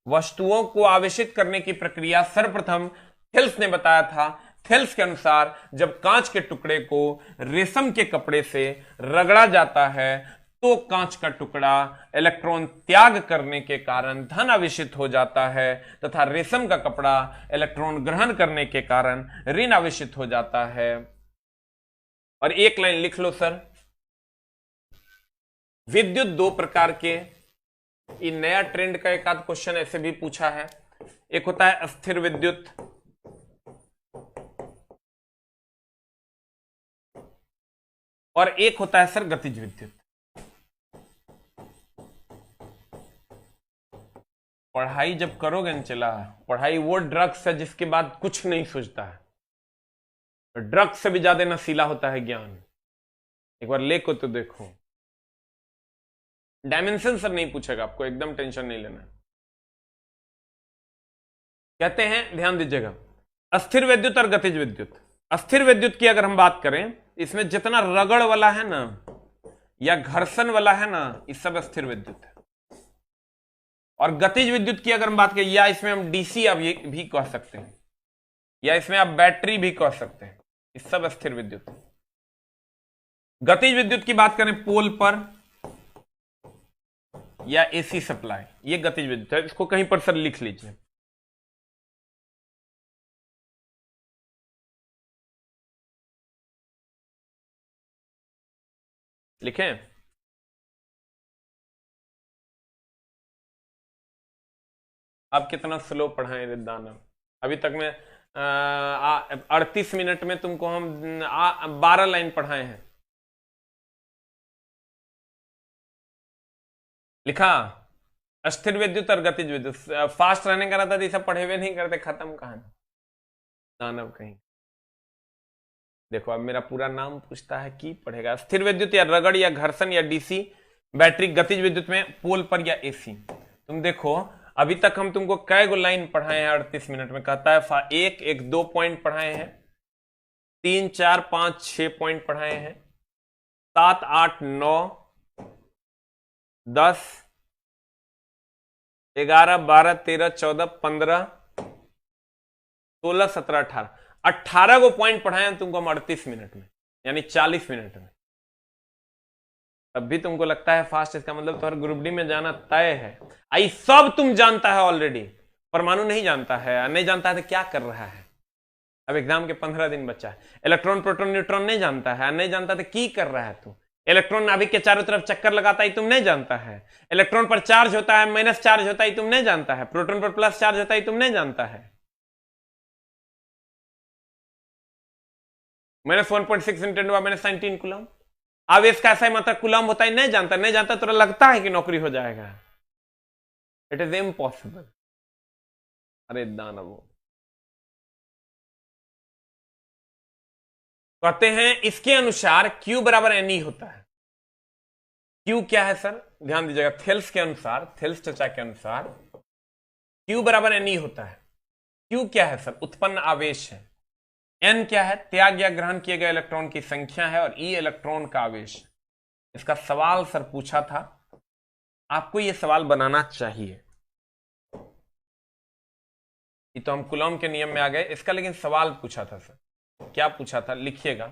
वस्तुओं को आवेशित करने की प्रक्रिया सर्वप्रथम थेल्स ने बताया था। थेल्स के अनुसार जब कांच के टुकड़े को रेशम के कपड़े से रगड़ा जाता है तो कांच का टुकड़ा इलेक्ट्रॉन त्याग करने के कारण धन आवेशित हो जाता है, तथा रेशम का कपड़ा इलेक्ट्रॉन ग्रहण करने के कारण ऋण आवेशित हो जाता है। और एक लाइन लिख लो सर, विद्युत दो प्रकार के, ये नया ट्रेंड का एक आध क्वेश्चन ऐसे भी पूछा है। एक होता है अस्थिर विद्युत, और एक होता है सर गतिज विद्युत। पढ़ाई जब करोगे न, चला पढ़ाई वो ड्रग्स है जिसके बाद कुछ नहीं सोचता है। ड्रग्स से भी ज्यादा नशीला होता है ज्ञान। एक बार लेको तो देखो। डायमेंशन सर नहीं पूछेगा आपको, एकदम टेंशन नहीं लेना। कहते हैं, ध्यान दीजिएगा, अस्थिर विद्युत और गतिज विद्युत। अस्थिर विद्युत की अगर हम बात करें, इसमें जितना रगड़ वाला है ना या घर्षण वाला है ना, ये सब अस्थिर विद्युत है। और गतिज विद्युत की अगर हम बात करें, या इसमें हम डीसी आप ये भी कह सकते हैं, या इसमें आप बैटरी भी कह सकते हैं, इस सब स्थिर विद्युत। गतिज विद्युत की बात करें पोल पर या एसी सप्लाई, ये गतिज विद्युत है। इसको कहीं पर सर लिख लीजिए। लिखें? आप कितना स्लो पढ़ाएं रिद्दानव, अभी तक मैं 38 मिनट में तुमको हम 12 लाइन पढ़ाए हैं। लिखा? अस्थिर विद्युत और गतिज विद्युत फास्ट रहने का रहता, जैसा पढ़े हुए नहीं करते, खत्म कहानी दानव कहीं। देखो अब मेरा पूरा नाम पूछता है कि पढ़ेगा स्थिर विद्युत या रगड़ या घर्षण या डीसी बैटरी, गतिज विद्युत में पोल पर या एसी। तुम देखो अभी तक हम तुमको कै गो लाइन पढ़ाए हैं 38 मिनट में? कहता है एक एक 2 पॉइंट पढ़ाए हैं, 3 4 5 6 पॉइंट पढ़ाए हैं, 7 8 9 10 11 12 13 14 15 16 17 18 को पॉइंट पढ़ाए हैं तुमको हम 38 मिनट में, यानी 40 मिनट में। तब भी तुमको लगता है फास्ट, इसका मतलब तुम्हारा ग्रुप डी में जाना तय है। आई सब तुम जानता है ऑलरेडी, परमाणु नहीं जानता है, नहीं जानता है तो क्या कर रहा है? अब एग्जाम के 15 दिन बचा है। इलेक्ट्रॉन प्रोटॉन न्यूट्रॉन नहीं जानता है, नहीं जानता तो की कर रहा है तू? इलेक्ट्रॉन नाभिक के चारों तरफ चक्कर लगाता है, तुम नहीं जानता है। इलेक्ट्रॉन पर चार्ज होता है, माइनस चार्ज होता है, तुम नहीं जानता है। प्रोटॉन पर प्लस चार्ज होता है, तुम नहीं जानता है। -1.6 × 10⁻⁹ कूलम। आवेश का ऐसा ही मात्रा कूलम होता है, नहीं जानता। नहीं जानता तो लगता है कि नौकरी हो जाएगा। It is impossible. अरे दानव कहते हैं इसके अनुसार Q बराबर Ne होता है। Q क्या है सर? ध्यान दीजिएगा, थेल्स के अनुसार, थेल्स चर्चा के अनुसार Q बराबर Ne होता है। Q क्या है सर? उत्पन्न आवेश है। N क्या है? त्याग या ग्रहण किए गए इलेक्ट्रॉन की संख्या है, और E इलेक्ट्रॉन का आवेश। इसका सवाल सर पूछा था, आपको यह सवाल बनाना चाहिए। ये तो हम कूलॉम के नियम में आ गए, इसका लेकिन सवाल पूछा था सर। क्या पूछा था? लिखिएगा,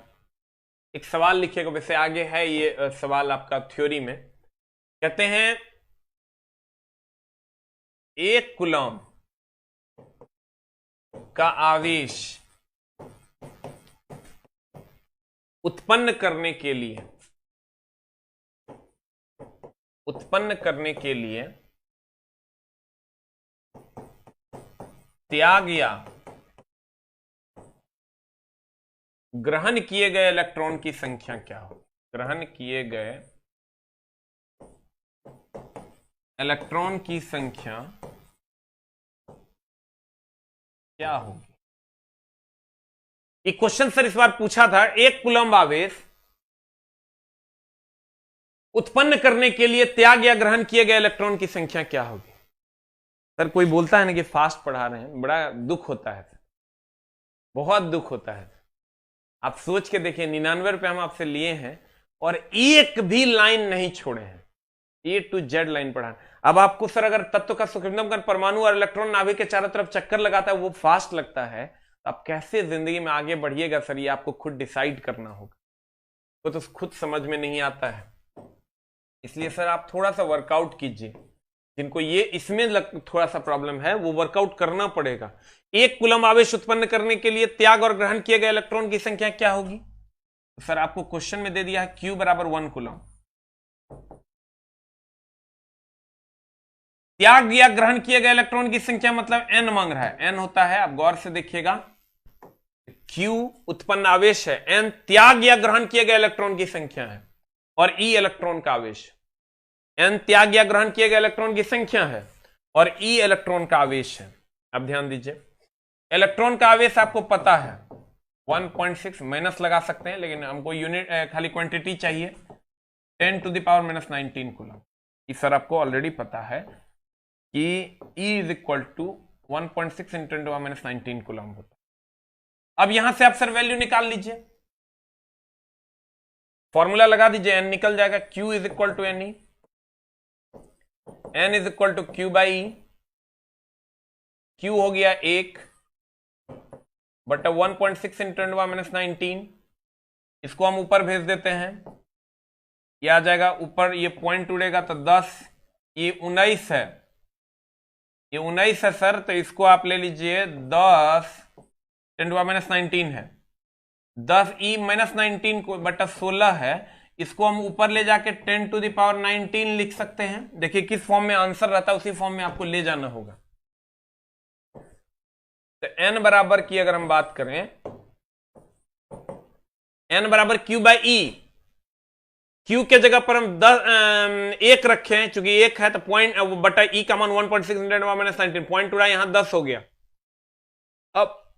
एक सवाल लिखिएगा। वैसे आगे है ये सवाल आपका थ्योरी में। कहते हैं 1 कूलॉम का आवेश उत्पन्न करने के लिए त्याग या ग्रहण किए गए इलेक्ट्रॉन की संख्या क्या हो? ग्रहण किए गए इलेक्ट्रॉन की संख्या क्या होगी? ये क्वेश्चन सर इस बार पूछा था। 1 कूलम आवेश उत्पन्न करने के लिए त्याग या ग्रहण किए गए इलेक्ट्रॉन की संख्या क्या होगी? सर कोई बोलता है ना कि फास्ट पढ़ा रहे हैं, बड़ा दुख होता है, बहुत दुख होता है। आप सोच के देखिए, 99 रुपए हम आपसे लिए हैं और एक भी लाइन नहीं छोड़े हैं, A to Z लाइन पढ़ा। अब आपको सर अगर तत्व का सूक्ष्मतम कण परमाणु और इलेक्ट्रॉन नाभिक के चारों तरफ चक्कर लगाता है, वो फास्ट लगता है, तो आप कैसे जिंदगी में आगे बढ़िएगा सर? ये आपको खुद डिसाइड करना होगा, तो खुद समझ में नहीं आता है। इसलिए सर आप थोड़ा सा वर्कआउट कीजिए। जिनको ये इसमें थोड़ा सा प्रॉब्लम है, वो वर्कआउट करना पड़ेगा। 1 कूलम आवेश उत्पन्न करने के लिए त्याग और ग्रहण किए गए इलेक्ट्रॉन की संख्या क्या होगी? तो सर आपको क्वेश्चन में दे दिया है Q बराबर 1 कूलम। त्याग या ग्रहण किए गए इलेक्ट्रॉन की संख्या मतलब N मांग रहा है। N होता है, आप गौर से देखिएगा, Q उत्पन्न आवेश है, N त्याग या ग्रहण किए गए इलेक्ट्रॉन की संख्या है, और E इलेक्ट्रॉन का आवेश। N त्याग या ग्रहण किए गए इलेक्ट्रॉन की संख्या है और E इलेक्ट्रॉन का आवेश है। अब ध्यान दीजिए, इलेक्ट्रॉन का आवेश आपको पता है 1.6, माइनस लगा सकते हैं, लेकिन हमको यूनिट खाली क्वांटिटी चाहिए, 10⁻⁻19 कूलम। ये सर आपको ऑलरेडी पता है कि E is equal to 1.6 × 10⁻⁻19 coulomb होता है। अब यहां से आप सर वैल्यू निकाल लीजिए, फॉर्मूला लगा दीजिए, N निकल जाएगा, Q is equal to Ne। N is equal to Q by E। Q हो गया 1 बटा 1.6 इंटू 10⁻19। इसको हम ऊपर भेज देते हैं, ये आ जाएगा ऊपर, ये पॉइंट उड़ेगा तो 10, ये 19 है, ये 19 है सर, तो इसको आप ले लीजिए 10 10⁻19 है, 10e-19 को बटा 16 है, इसको हम ऊपर ले जाके 10⁻19 लिख सकते हैं। देखिए किस फॉर्म में आंसर रहता है उसी फॉर्म में आपको ले जाना होगा। तो n बराबर की अगर हम बात करें, n बराबर Q बाई E, Q के जगह पर हम 1 रखे, चूंकि 1 है तो पॉइंट बटा E का मान 1.6 10⁻19, पॉइंट उड़ा यहां 10 हो गया। अब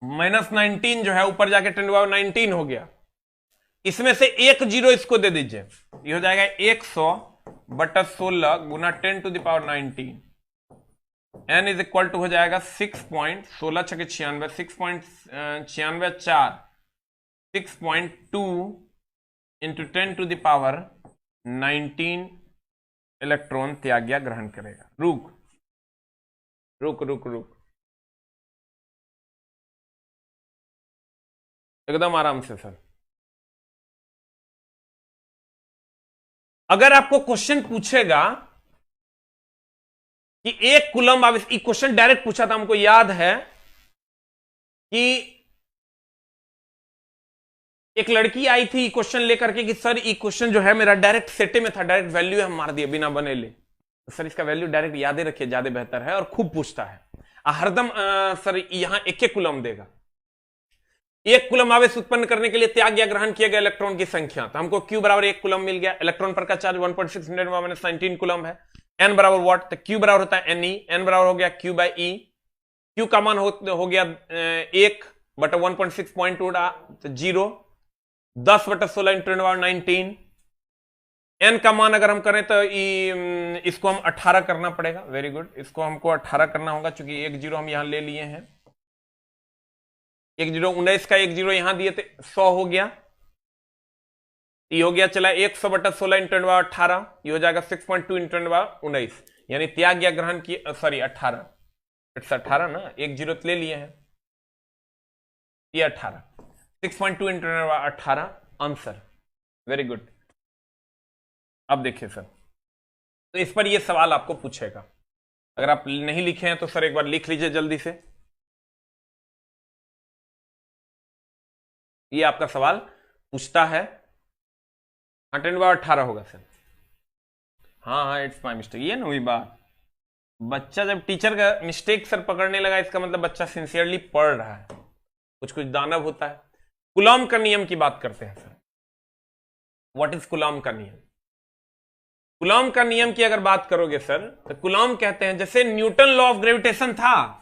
-19 जो है ऊपर जाके 10⁻19 हो गया, इसमें से एक जीरो इसको दे दीजिए, ये हो जाएगा 100 बटा 16 गुना 10⁻19। n इज इक्वल टू हो जाएगा 6.16 छके 96, 6.96 6.2 इंटू 10⁻19 इलेक्ट्रॉन त्याग्य ग्रहण करेगा। रुक रुक रुक रुक, एकदम आराम से सर। अगर आपको क्वेश्चन पूछेगा कि 1 कूलम, अब इस क्वेश्चन डायरेक्ट पूछा था, हमको याद है कि एक लड़की आई थी क्वेश्चन लेकर के कि सर ये क्वेश्चन जो है मेरा डायरेक्ट सेटे में था, डायरेक्ट वैल्यू हम मार दिए बिना बने ले, तो सर इसका वैल्यू डायरेक्ट याद ही रखिए, ज्यादा बेहतर है, और खूब पूछता है हरदम। सर यहां 1 कूलम देगा, 1 कूलम आवेश उत्पन्न करने के लिए त्याग या ग्रहण किए गए इलेक्ट्रॉन की संख्या, तो हमको Q बराबर 1 कूलम मिल गया। इलेक्ट्रॉन पर का चार्ज 1.6 10⁻19 कूलम है। N बराबर व्हाट, तो Q बराबर होता है Ne, N बराबर हो गया Q बाई E। Q का मान हो गया 1 बटा 1.6 पॉइंट उड़ा तो 0, 10 बटा 16 इंटू 10⁻19। N का मान अगर हम करें तो इसको हम 18 करना पड़ेगा। वेरी गुड, इसको हमको 18 करना होगा, चूंकि 1 जीरो हम यहां ले लिए हैं, 1 जीरो 19 का 1 जीरो यहां दिए थे, 100 हो गया, ये हो गया चला 100 बटा 16 इंटू 18, ये हो जाएगा 6.2 इंटू 19, यानी त्याग या ग्रहण की, सॉरी 18, इट्स 18 ना, 1 जीरो ले लिए हैं, ये 18, 6.2 इंटू 18 आंसर। Very good. अब देखिए सर, तो इस पर ये सवाल आपको पूछेगा, अगर आप नहीं लिखे हैं तो सर एक बार लिख लीजिए जल्दी से। ये आपका सवाल पूछता है, 10⁻18 होगा सर। हाँ हाँ, इट्स माय मिस्टेक, ये ना हुई बात, बच्चा जब टीचर का मिस्टेक सर पकड़ने लगा, इसका मतलब बच्चा सिंसियरली पढ़ रहा है, कुछ कुछ दानव होता है। कूलॉम का नियम की बात करते हैं सर। व्हाट इज कूलॉम का नियम? कूलॉम का नियम की अगर बात करोगे सर, तो कूलॉम कहते हैं, जैसे न्यूटन लॉ ऑफ ग्रेविटेशन था,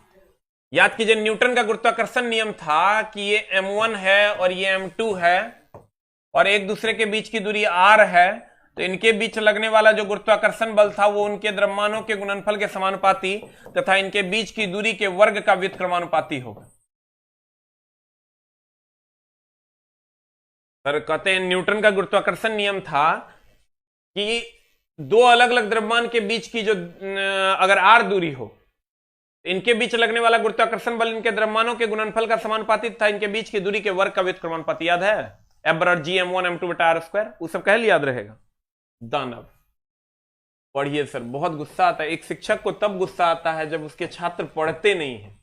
याद कीजिए न्यूटन का गुरुत्वाकर्षण नियम था कि ये m1 है और ये m2 है, और एक दूसरे के बीच की दूरी r है, तो इनके बीच लगने वाला जो गुरुत्वाकर्षण बल था वो उनके द्रव्यमानों के गुणनफल के समानुपाती तथा इनके बीच की दूरी के वर्ग का व्युत्क्रमानुपाती होगा। सर कहते हैं न्यूटन का गुरुत्वाकर्षण नियम था कि दो अलग अलग द्रव्यमान के बीच की जो अगर r दूरी हो, इनके बीच लगने वाला गुरुत्वाकर्षण बल इनके द्रव्यमानों के गुणनफल का समानुपाती था इनके बीच की दूरी के वर्ग का व्युत्क्रमानुपाती। याद है? F बराबर G m1 m2 बटा r स्क्वायर, वो सब कहल याद रहेगा। दानव पढ़िए सर, बहुत गुस्सा आता है, एक शिक्षक को तब गुस्सा आता है जब उसके छात्र पढ़ते नहीं है।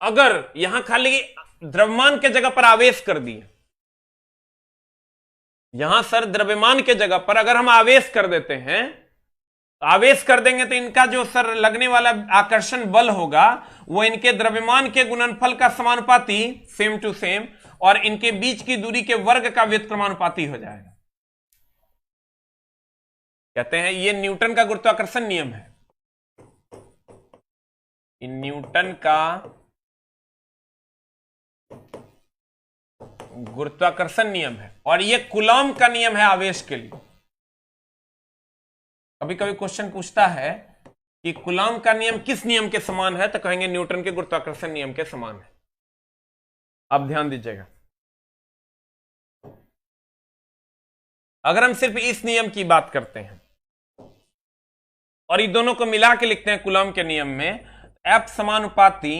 अगर यहां खाली द्रव्यमान के जगह पर आवेश कर दिए, यहां सर द्रव्यमान के जगह पर अगर हम आवेश कर देते हैं, आवेश कर देंगे तो इनका जो सर लगने वाला आकर्षण बल होगा वो इनके द्रव्यमान के गुणनफल का समानुपाती, सेम टू सेम, और इनके बीच की दूरी के वर्ग का व्युत्क्रमानुपाती हो जाएगा। कहते हैं ये न्यूटन का गुरुत्वाकर्षण नियम है, न्यूटन का गुरुत्वाकर्षण नियम है, और ये कूलॉम का नियम है आवेश के लिए। कभी कभी क्वेश्चन पूछता है कि कूलॉम का नियम किस नियम के समान है, तो कहेंगे न्यूटन के गुरुत्वाकर्षण नियम के समान है। अब ध्यान दीजिएगा, अगर हम सिर्फ इस नियम की बात करते हैं और ये दोनों को मिला के लिखते हैं कूलॉम के नियम में, F समानुपाती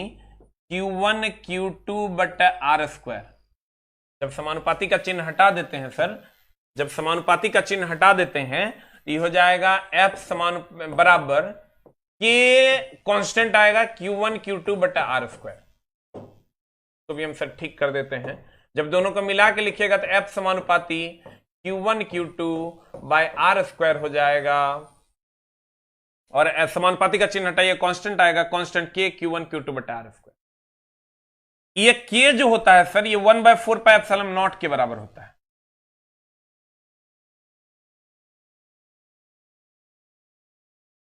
Q1 Q2 बटा आर स्क्वायर। जब समानुपाती का चिन्ह हटा देते हैं सर, जब समानुपाती का चिन्ह हटा देते हैं तो ये हो जाएगा F समान बराबर के कांस्टेंट आएगा Q1 Q2 बटा आर स्क्वायर। तो भी हम सर ठीक कर देते हैं। जब दोनों को मिला के लिखिएगा तो F समानुपाती Q1 Q2 bye are square हो जाएगा, और समानुपाती का चिन्ह हटाइए, कांस्टेंट आएगा, कांस्टेंट के Q1 Q2 बटा आर स्क्वायर। ये के जो होता है सर, ये 1/4 पाई एप्सिलॉन नॉट के बराबर होता है।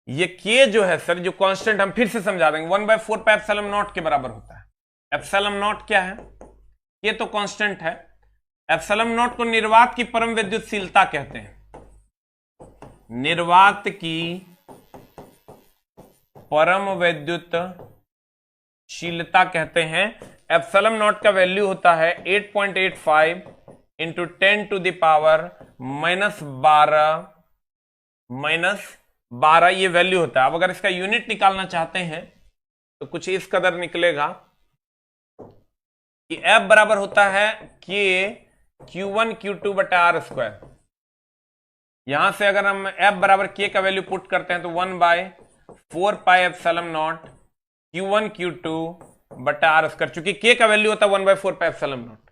ये के जो है सर, जो कांस्टेंट, हम फिर से समझा देंगे, 1/4 पाई एप्सिलॉन नॉट के बराबर होता है। एप्सिलॉन नॉट क्या है? ये तो कांस्टेंट है। एप्सिलॉन नॉट को निर्वात की परम विद्युतशीलता कहते हैं। निर्वात की परम विद्युतशीलता कहते हैं। एप्सिलॉन नॉट का वैल्यू होता है 8.85 इंटू 10 टू द पावर -12 ये वैल्यू होता है। अब अगर इसका यूनिट निकालना चाहते हैं तो कुछ इस कदर निकलेगा कि F बराबर होता है के Q1 Q2 बटा आर स्क्वायर। यहां से अगर हम F बराबर के का वैल्यू पुट करते हैं तो 1/4 pi epsilon not Q1 Q2 बटा आर स्क्वायर, चूंकि के का वैल्यू होता है 1/4 पाई एप्सिलॉन नॉट।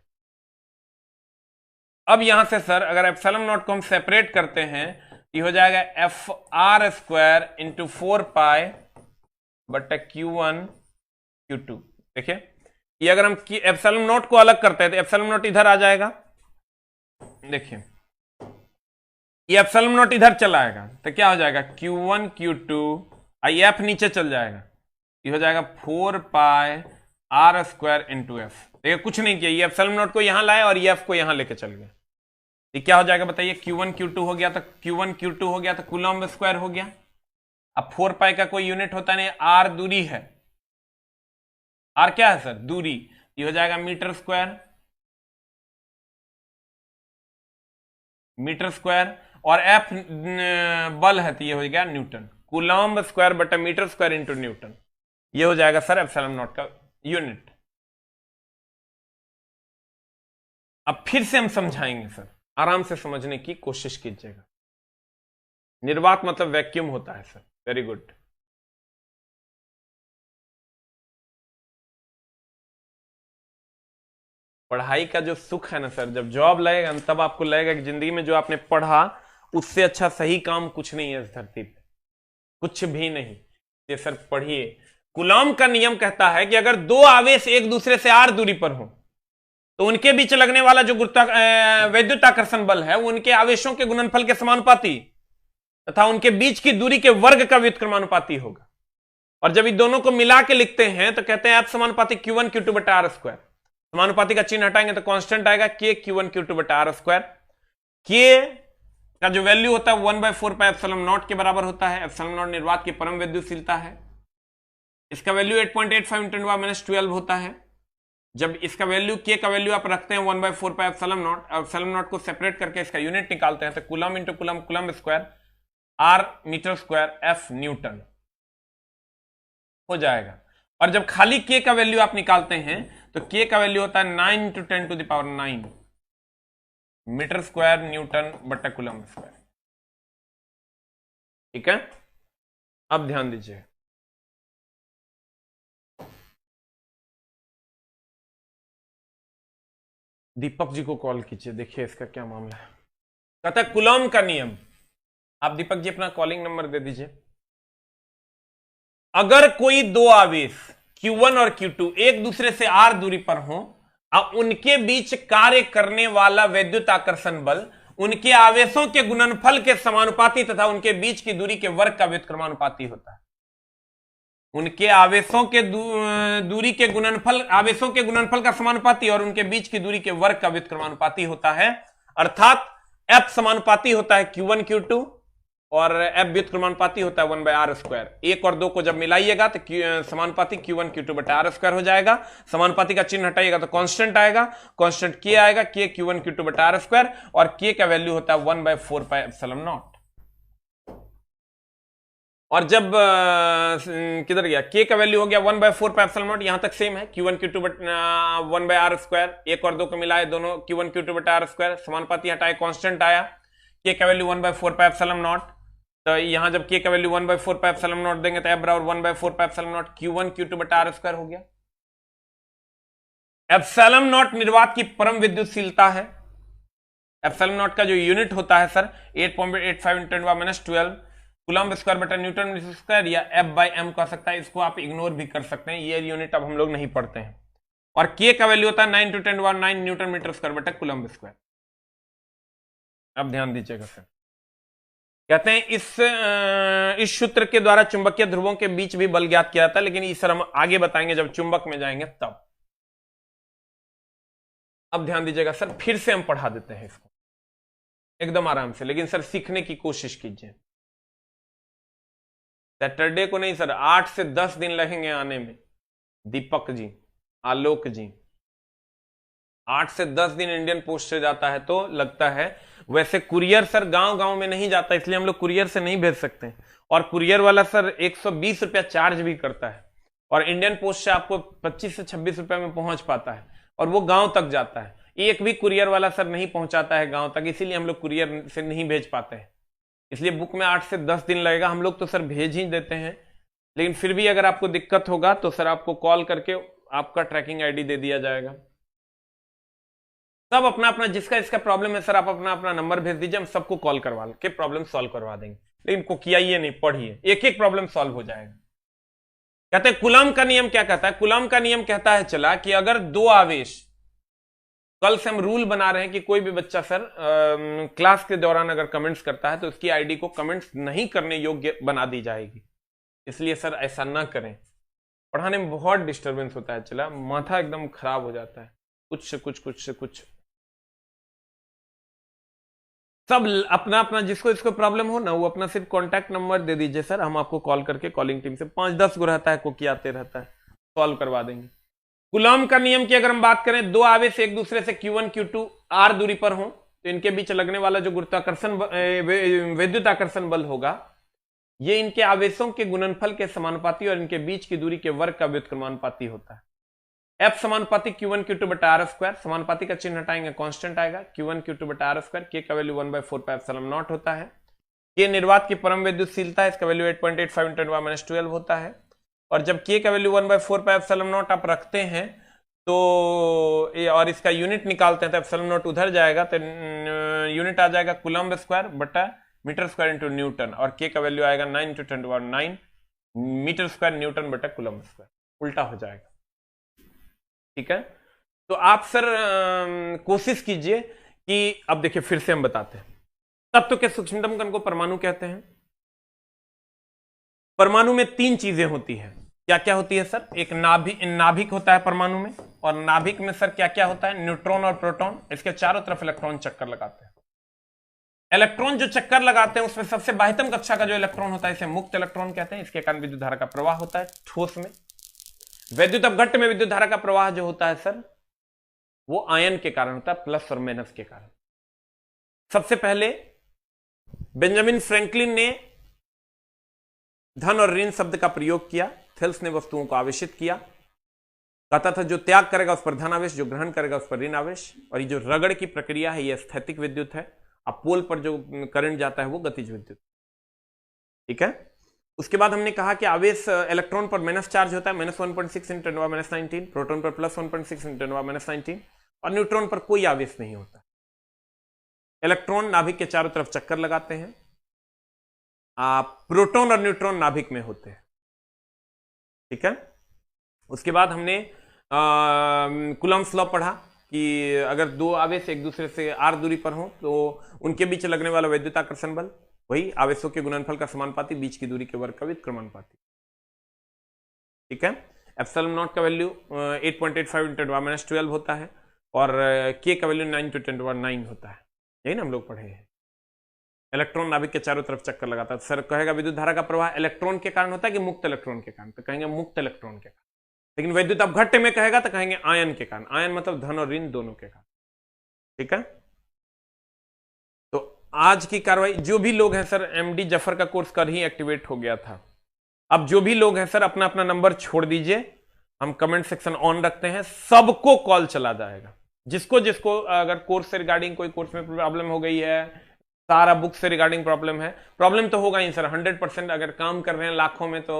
अब यहां से सर अगर एप्सिलॉन नॉट को हम सेपरेट करते हैं, ये हो जाएगा एफ आर स्क्वायर इंटू 4 पाई बटा Q1 Q2। देखिए, ये अगर हम एप्सिलॉन नॉट को अलग करते हैं तो एप्सिलॉन नॉट इधर आ जाएगा। देखिए, ये एप्सिलॉन नॉट इधर चला आएगा तो क्या हो जाएगा Q1 Q2, आई एफ नीचे चल जाएगा, ये हो जाएगा 4 पाई आर स्क्वायर इंटू एफ। देखिए, कुछ नहीं किया, ये एप्सिलॉन नॉट को यहां लाए और ये एफ को यहां लेके चल गए। ये क्या हो जाएगा बताइए? Q1 Q2 हो गया, तो Q1 Q2 हो गया तो कूलॉम स्क्वायर हो गया। अब 4 पाई का कोई यूनिट होता नहीं, आर दूरी है। आर क्या है सर? दूरी। ये हो जाएगा मीटर स्क्वायर, और एफ बल है तो ये हो गया न्यूटन। कूलॉम स्क्वायर बटा मीटर स्क्वायर इंटू न्यूटन, ये हो जाएगा सर एप्सिलॉन नॉट का यूनिट। अब फिर से हम समझाएंगे सर, आराम से समझने की कोशिश कीजिएगा। निर्वात मतलब वैक्यूम होता है सर। Very good. पढ़ाई का जो सुख है ना सर, जब जॉब लगेगा ना तब आपको लगेगा कि जिंदगी में जो आपने पढ़ा उससे अच्छा सही काम कुछ नहीं है इस धरती पे, कुछ भी नहीं। ये सर पढ़िए, कूलॉम का नियम कहता है कि अगर दो आवेश एक दूसरे से आर दूरी पर हो तो उनके बीच लगने वाला जो वैद्युताकर्षण बल है वो उनके आवेशों के गुणनफल के समानुपाती तथा उनके बीच की दूरी के वर्ग का व्युत्क्रमानुपाती होगा। और जब इन दोनों को मिला के लिखते हैं तो कहते हैं F समानुपाती Q1 Q2 बटा आर स्क्वायर। समानुपाती का चिन्ह हटाएंगे तो कांस्टेंट आएगा के Q1 Q2 बटा आर स्क्वायर। के का जो वैल्यू होता है 1/4 पाई एप्सिलॉन नॉट के बराबर होता है। एप्सिलॉन नॉट निर्वात की परम विद्युतशीलता है। इसका वैल्यू 8.85 × 10⁻12 होता है। जब इसका वैल्यू के का वैल्यू आप रखते हैं 1/4 पाई एप्सिलॉन नॉट को सेपरेट करके इसका यूनिट निकालते हैं तो coulomb into coulomb, coulomb square, R metre square, F newton हो जाएगा। और जब खाली के का वैल्यू आप निकालते हैं तो के का वैल्यू होता है 9 × 10⁻9 मीटर स्क्वायर न्यूटन बटा कूलम स्क्वायर। ठीक है, अब ध्यान दीजिए। दीपक जी को कॉल कीजिए, देखिए इसका क्या मामला है। कहता है कूलॉम का नियम। आप दीपक जी अपना कॉलिंग नंबर दे दीजिए। अगर कोई दो आवेश Q1 और Q2 एक दूसरे से r दूरी पर हो और उनके बीच कार्य करने वाला वैद्युताकर्षण बल उनके आवेशों के गुणनफल के समानुपाती तथा उनके बीच की दूरी के वर्ग का व्युत्क्रमानुपाती होता है। उनके आवेशों के दूरी के गुणनफल, आवेशों के गुणनफल का समानुपाती और उनके बीच की दूरी के वर्ग का व्युत्क्रमानुपाती होता है। अर्थात F समानुपाती होता है Q1 Q2 और एफ व्युत्क्रमानुपाती होता है 1/r²। 1 और 2 को जब मिलाइएगा तो समानुपाती Q1 Q2 बटा r² हो जाएगा। समानुपाती का चिन्ह हटाइएगा तो कांस्टेंट आएगा, कांस्टेंट K आएगा, K Q1 Q2 बटा r², और K का वैल्यू होता है 1/4πε0। और जब किधर गया, K का वैल्यू हो गया 1/4πε0, यहां तक सेम है, Q1 Q2 बटा 1/r²। 1 और 2 को मिलाए दोनों, Q1 Q2 बटा r², समानुपाती हटाए कांस्टेंट आया, K का वैल्यू 1/4πε0। तो यहां जब K का वैल्यू 1/4πε0 देंगे तो F बराबर 1/4πε0 Q1 Q2 बटा r² हो गया। ε0 निर्वात की परम विद्युतशीलता है। ε0 का जो यूनिट होता है सर 8.85 × 10⁻12 कूलम्ब स्क्वायर बटा न्यूटन मीटर स्क्वायर, या F/m कह सकता है, इसको आप इग्नोर भी कर सकते हैं, ये यूनिट अब हम लोग नहीं पढ़ते हैं। और K का वैल्यू होता है 9 × 10⁻9 न्यूटन मीटर स्क्वायर बटा कूलम्ब स्क्वायर। अब ध्यान दीजिएगा सर, कहते हैं इस सूत्र के द्वारा चुंबकीय ध्रुवों के बीच भी बल ज्ञात किया जाता है, लेकिन इस सर हम आगे बताएंगे जब चुंबक में जाएंगे तब। अब ध्यान दीजिएगा सर, फिर से हम पढ़ा देते हैं इसको एकदम आराम से, लेकिन सर सीखने की कोशिश कीजिए। सैटरडे को नहीं सर, 8 से 10 दिन लगेंगे आने में। दीपक जी, आलोक जी, 8 से 10 दिन इंडियन पोस्ट से जाता है तो लगता है। वैसे कुरियर सर गांव गांव में नहीं जाता, इसलिए हम लोग कुरियर से नहीं भेज सकते, और कुरियर वाला सर 120 रुपया चार्ज भी करता है, और इंडियन पोस्ट से आपको 25 से 26 रुपए में पहुंच पाता है, और वो गांव तक जाता है। एक भी कुरियर वाला सर नहीं पहुंचाता है गांव तक, इसीलिए हम लोग कुरियर से नहीं भेज पाते हैं। इसलिए बुक में 8 से 10 दिन लगेगा। हम लोग तो सर भेज ही देते हैं, लेकिन फिर भी अगर आपको दिक्कत होगा तो सर आपको कॉल करके आपका ट्रैकिंग आईडी दे दिया जाएगा। सब अपना अपना, जिसका इसका प्रॉब्लम है सर, आप अपना अपना नंबर भेज दीजिए, हम सबको कॉल करवा के प्रॉब्लम सॉल्व करवा देंगे। लेकिन कोकियाइए नहीं, पढ़िए, एक एक प्रॉब्लम सॉल्व हो जाएगा। कहते हैं कूलम्ब का नियम क्या कहता है? कूलम्ब का नियम कहता है चला कि अगर दो आवेश, कल से हम रूल बना रहे हैं कि कोई भी बच्चा सर क्लास के दौरान अगर कमेंट्स करता है तो उसकी आईडी को कमेंट्स नहीं करने योग्य बना दी जाएगी। इसलिए सर ऐसा ना करें, पढ़ाने में बहुत डिस्टरबेंस होता है, चला माथा एकदम खराब हो जाता है, कुछ से कुछ। सब अपना अपना, जिसको इसको प्रॉब्लम हो ना, वो अपना सिर्फ कॉन्टैक्ट नंबर दे दीजिए सर, हम आपको कॉल करके, कॉलिंग टीम से 5-10 को रहता है, कोकी आते रहता है, सॉल्व करवा देंगे। कूलम्ब का नियम की अगर हम बात करें, दो आवेश एक दूसरे से Q1 Q2 r दूरी पर हो तो इनके बीच लगने वाला जो गुरुत्वाकर्षण विद्युत आकर्षण बल होगा, ये इनके आवेशों के गुणनफल के समानुपाती और इनके बीच की दूरी के वर्ग का व्युत्क्रमानुपाती होता है। F समानुपाती Q1 Q2 बटा r², समानुपाती का चिन्ह हटाएंगे कांस्टेंट आएगा, Q1 Q2 बटा r², K का वैल्यू 1/4πε0 होता है। K निर्वात की परम विद्युतशीलता है, इसका वैल्यू 8.85 × 10⁻12 होता है। और जब K का वैल्यू 1/4πε0 आप रखते हैं तो और इसका यूनिट निकालते हैं तो ε0 उधर जाएगा, तो यूनिट आ जाएगा कूलम्ब स्क्वायर बटा मीटर स्क्वायर इंटू न्यूटन, और K का वैल्यू आएगा 9 × 10⁻9 मीटर स्क्वायर न्यूटन बटा कूलम्ब स्क्वायर, उल्टा हो जाएगा। ठीक है, तो आप सर कोशिश कीजिए कि, अब देखिए फिर से हम बताते हैं, तत्व के सूक्ष्मतम कण को परमाणु कहते हैं। परमाणु में 3 चीजें होती हैं, क्या क्या होती है सर? एक नाभिक होता है परमाणु में, और नाभिक में सर क्या क्या होता है? न्यूट्रॉन और प्रोटॉन, इसके चारों तरफ इलेक्ट्रॉन चक्कर लगाते हैं। इलेक्ट्रॉन जो चक्कर लगाते हैं उसमें सबसे बाह्यतम कक्षा का जो इलेक्ट्रॉन होता है इसे मुक्त इलेक्ट्रॉन कहते हैं, इसके कारण विद्युत धारा का प्रवाह होता है ठोस में। वैद्युत अपघट्ट में विद्युत धारा का प्रवाह जो होता है सर, वो आयन के कारण होता है, प्लस और माइनस के कारण। सबसे पहले बेंजामिन फ्रैंकलिन ने धन और ऋण शब्द का प्रयोग किया। थेल्स ने वस्तुओं को आवेशित किया, कहता था जो त्याग करेगा उस पर धन आवेश, जो ग्रहण करेगा उस पर ऋण आवेश। और ये जो रगड़ की प्रक्रिया है ये स्थैतिक विद्युत है, अब पोल पर जो करंट जाता है वो गतिज विद्युत। ठीक है, उसके बाद हमने कहा कि आवेश इलेक्ट्रॉन पर माइनस चार्ज होता है, -1.6 × 10⁻19, प्रोटॉन पर +1.6 × 10⁻19, और न्यूट्रॉन पर कोई आवेश नहीं होता। इलेक्ट्रॉन नाभिक के चारों तरफ चक्कर लगाते हैं, प्रोटॉन और न्यूट्रॉन नाभिक में होते हैं। ठीक है, उसके बाद हमने कूलम्ब्स लॉ पढ़ा कि अगर दो आवेश एक दूसरे से r दूरी पर हो तो उनके बीच लगने वाला वैद्युत आकर्षण बल वही आवेशों के गुणनफल का समानुपाती, बीच की दूरी के वर्ग का व्युत्क्रमानुपाती। ठीक है, ε0 का वैल्यू 8.85 × 10⁻12 होता है, और K का वैल्यू 9 × 10⁻9 होता है। यही ना हम लोग पढ़े हैं। इलेक्ट्रॉन नाभिक के चारों तरफ चक्कर लगाता है। सर कहेगा विद्युत धारा का प्रवाह इलेक्ट्रॉन के कारण होता है कि मुक्त इलेक्ट्रॉन के कारण? तो कहेंगे मुक्त इलेक्ट्रॉन के कारण। लेकिन विद्युत अपघट्य में कहेगा तो कहेंगे आयन के कारण। आयन मतलब धन और ऋण दोनों के कारण। ठीक है, तो आज की कार्रवाई जो भी लोग हैं सर, एमडी जफर का कोर्स कल ही एक्टिवेट हो गया था। अब जो भी लोग हैं सर अपना अपना नंबर छोड़ दीजिए, हम कमेंट सेक्शन ऑन रखते हैं, सबको कॉल चला जाएगा। जिसको जिसको अगर कोर्स से रिगार्डिंग कोई कोर्स में प्रॉब्लम हो गई है, सारा बुक से रिगार्डिंग प्रॉब्लम है, प्रॉब्लम तो होगा ही सर 100%। अगर काम कर रहे हैं लाखों में तो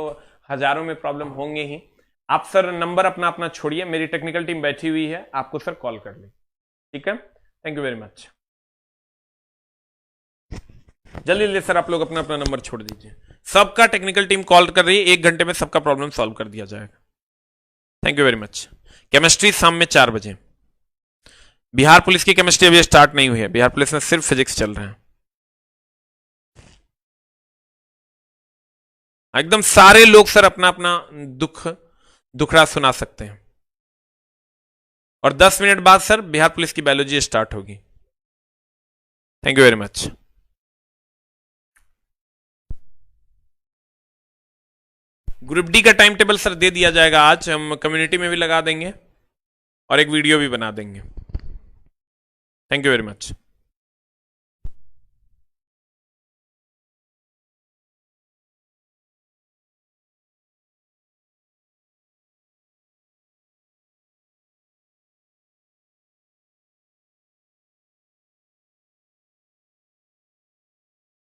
हजारों में प्रॉब्लम होंगे ही। आप सर नंबर अपना अपना छोड़िए, मेरी टेक्निकल टीम बैठी हुई है, आपको सर कॉल कर ले। ठीक है, थैंक यू वेरी मच। जल्दी जल्दी सर आप लोग अपना अपना नंबर छोड़ दीजिए, सबका टेक्निकल टीम कॉल कर रही है, 1 घंटे में सबका प्रॉब्लम सॉल्व कर दिया जाएगा। Thank you very much. Chemistry शाम में 4 बजे। बिहार पुलिस की केमिस्ट्री अभी स्टार्ट नहीं हुई है, बिहार पुलिस में सिर्फ फिजिक्स चल रहे हैं। एकदम सारे लोग सर अपना अपना दुखड़ा सुना सकते हैं। और 10 मिनट बाद सर बिहार पुलिस की बायोलॉजी स्टार्ट होगी। Thank you very much. Group D का टाइम टेबल सर दे दिया जाएगा आज, हम कम्युनिटी में भी लगा देंगे और एक वीडियो भी बना देंगे। Thank you very much.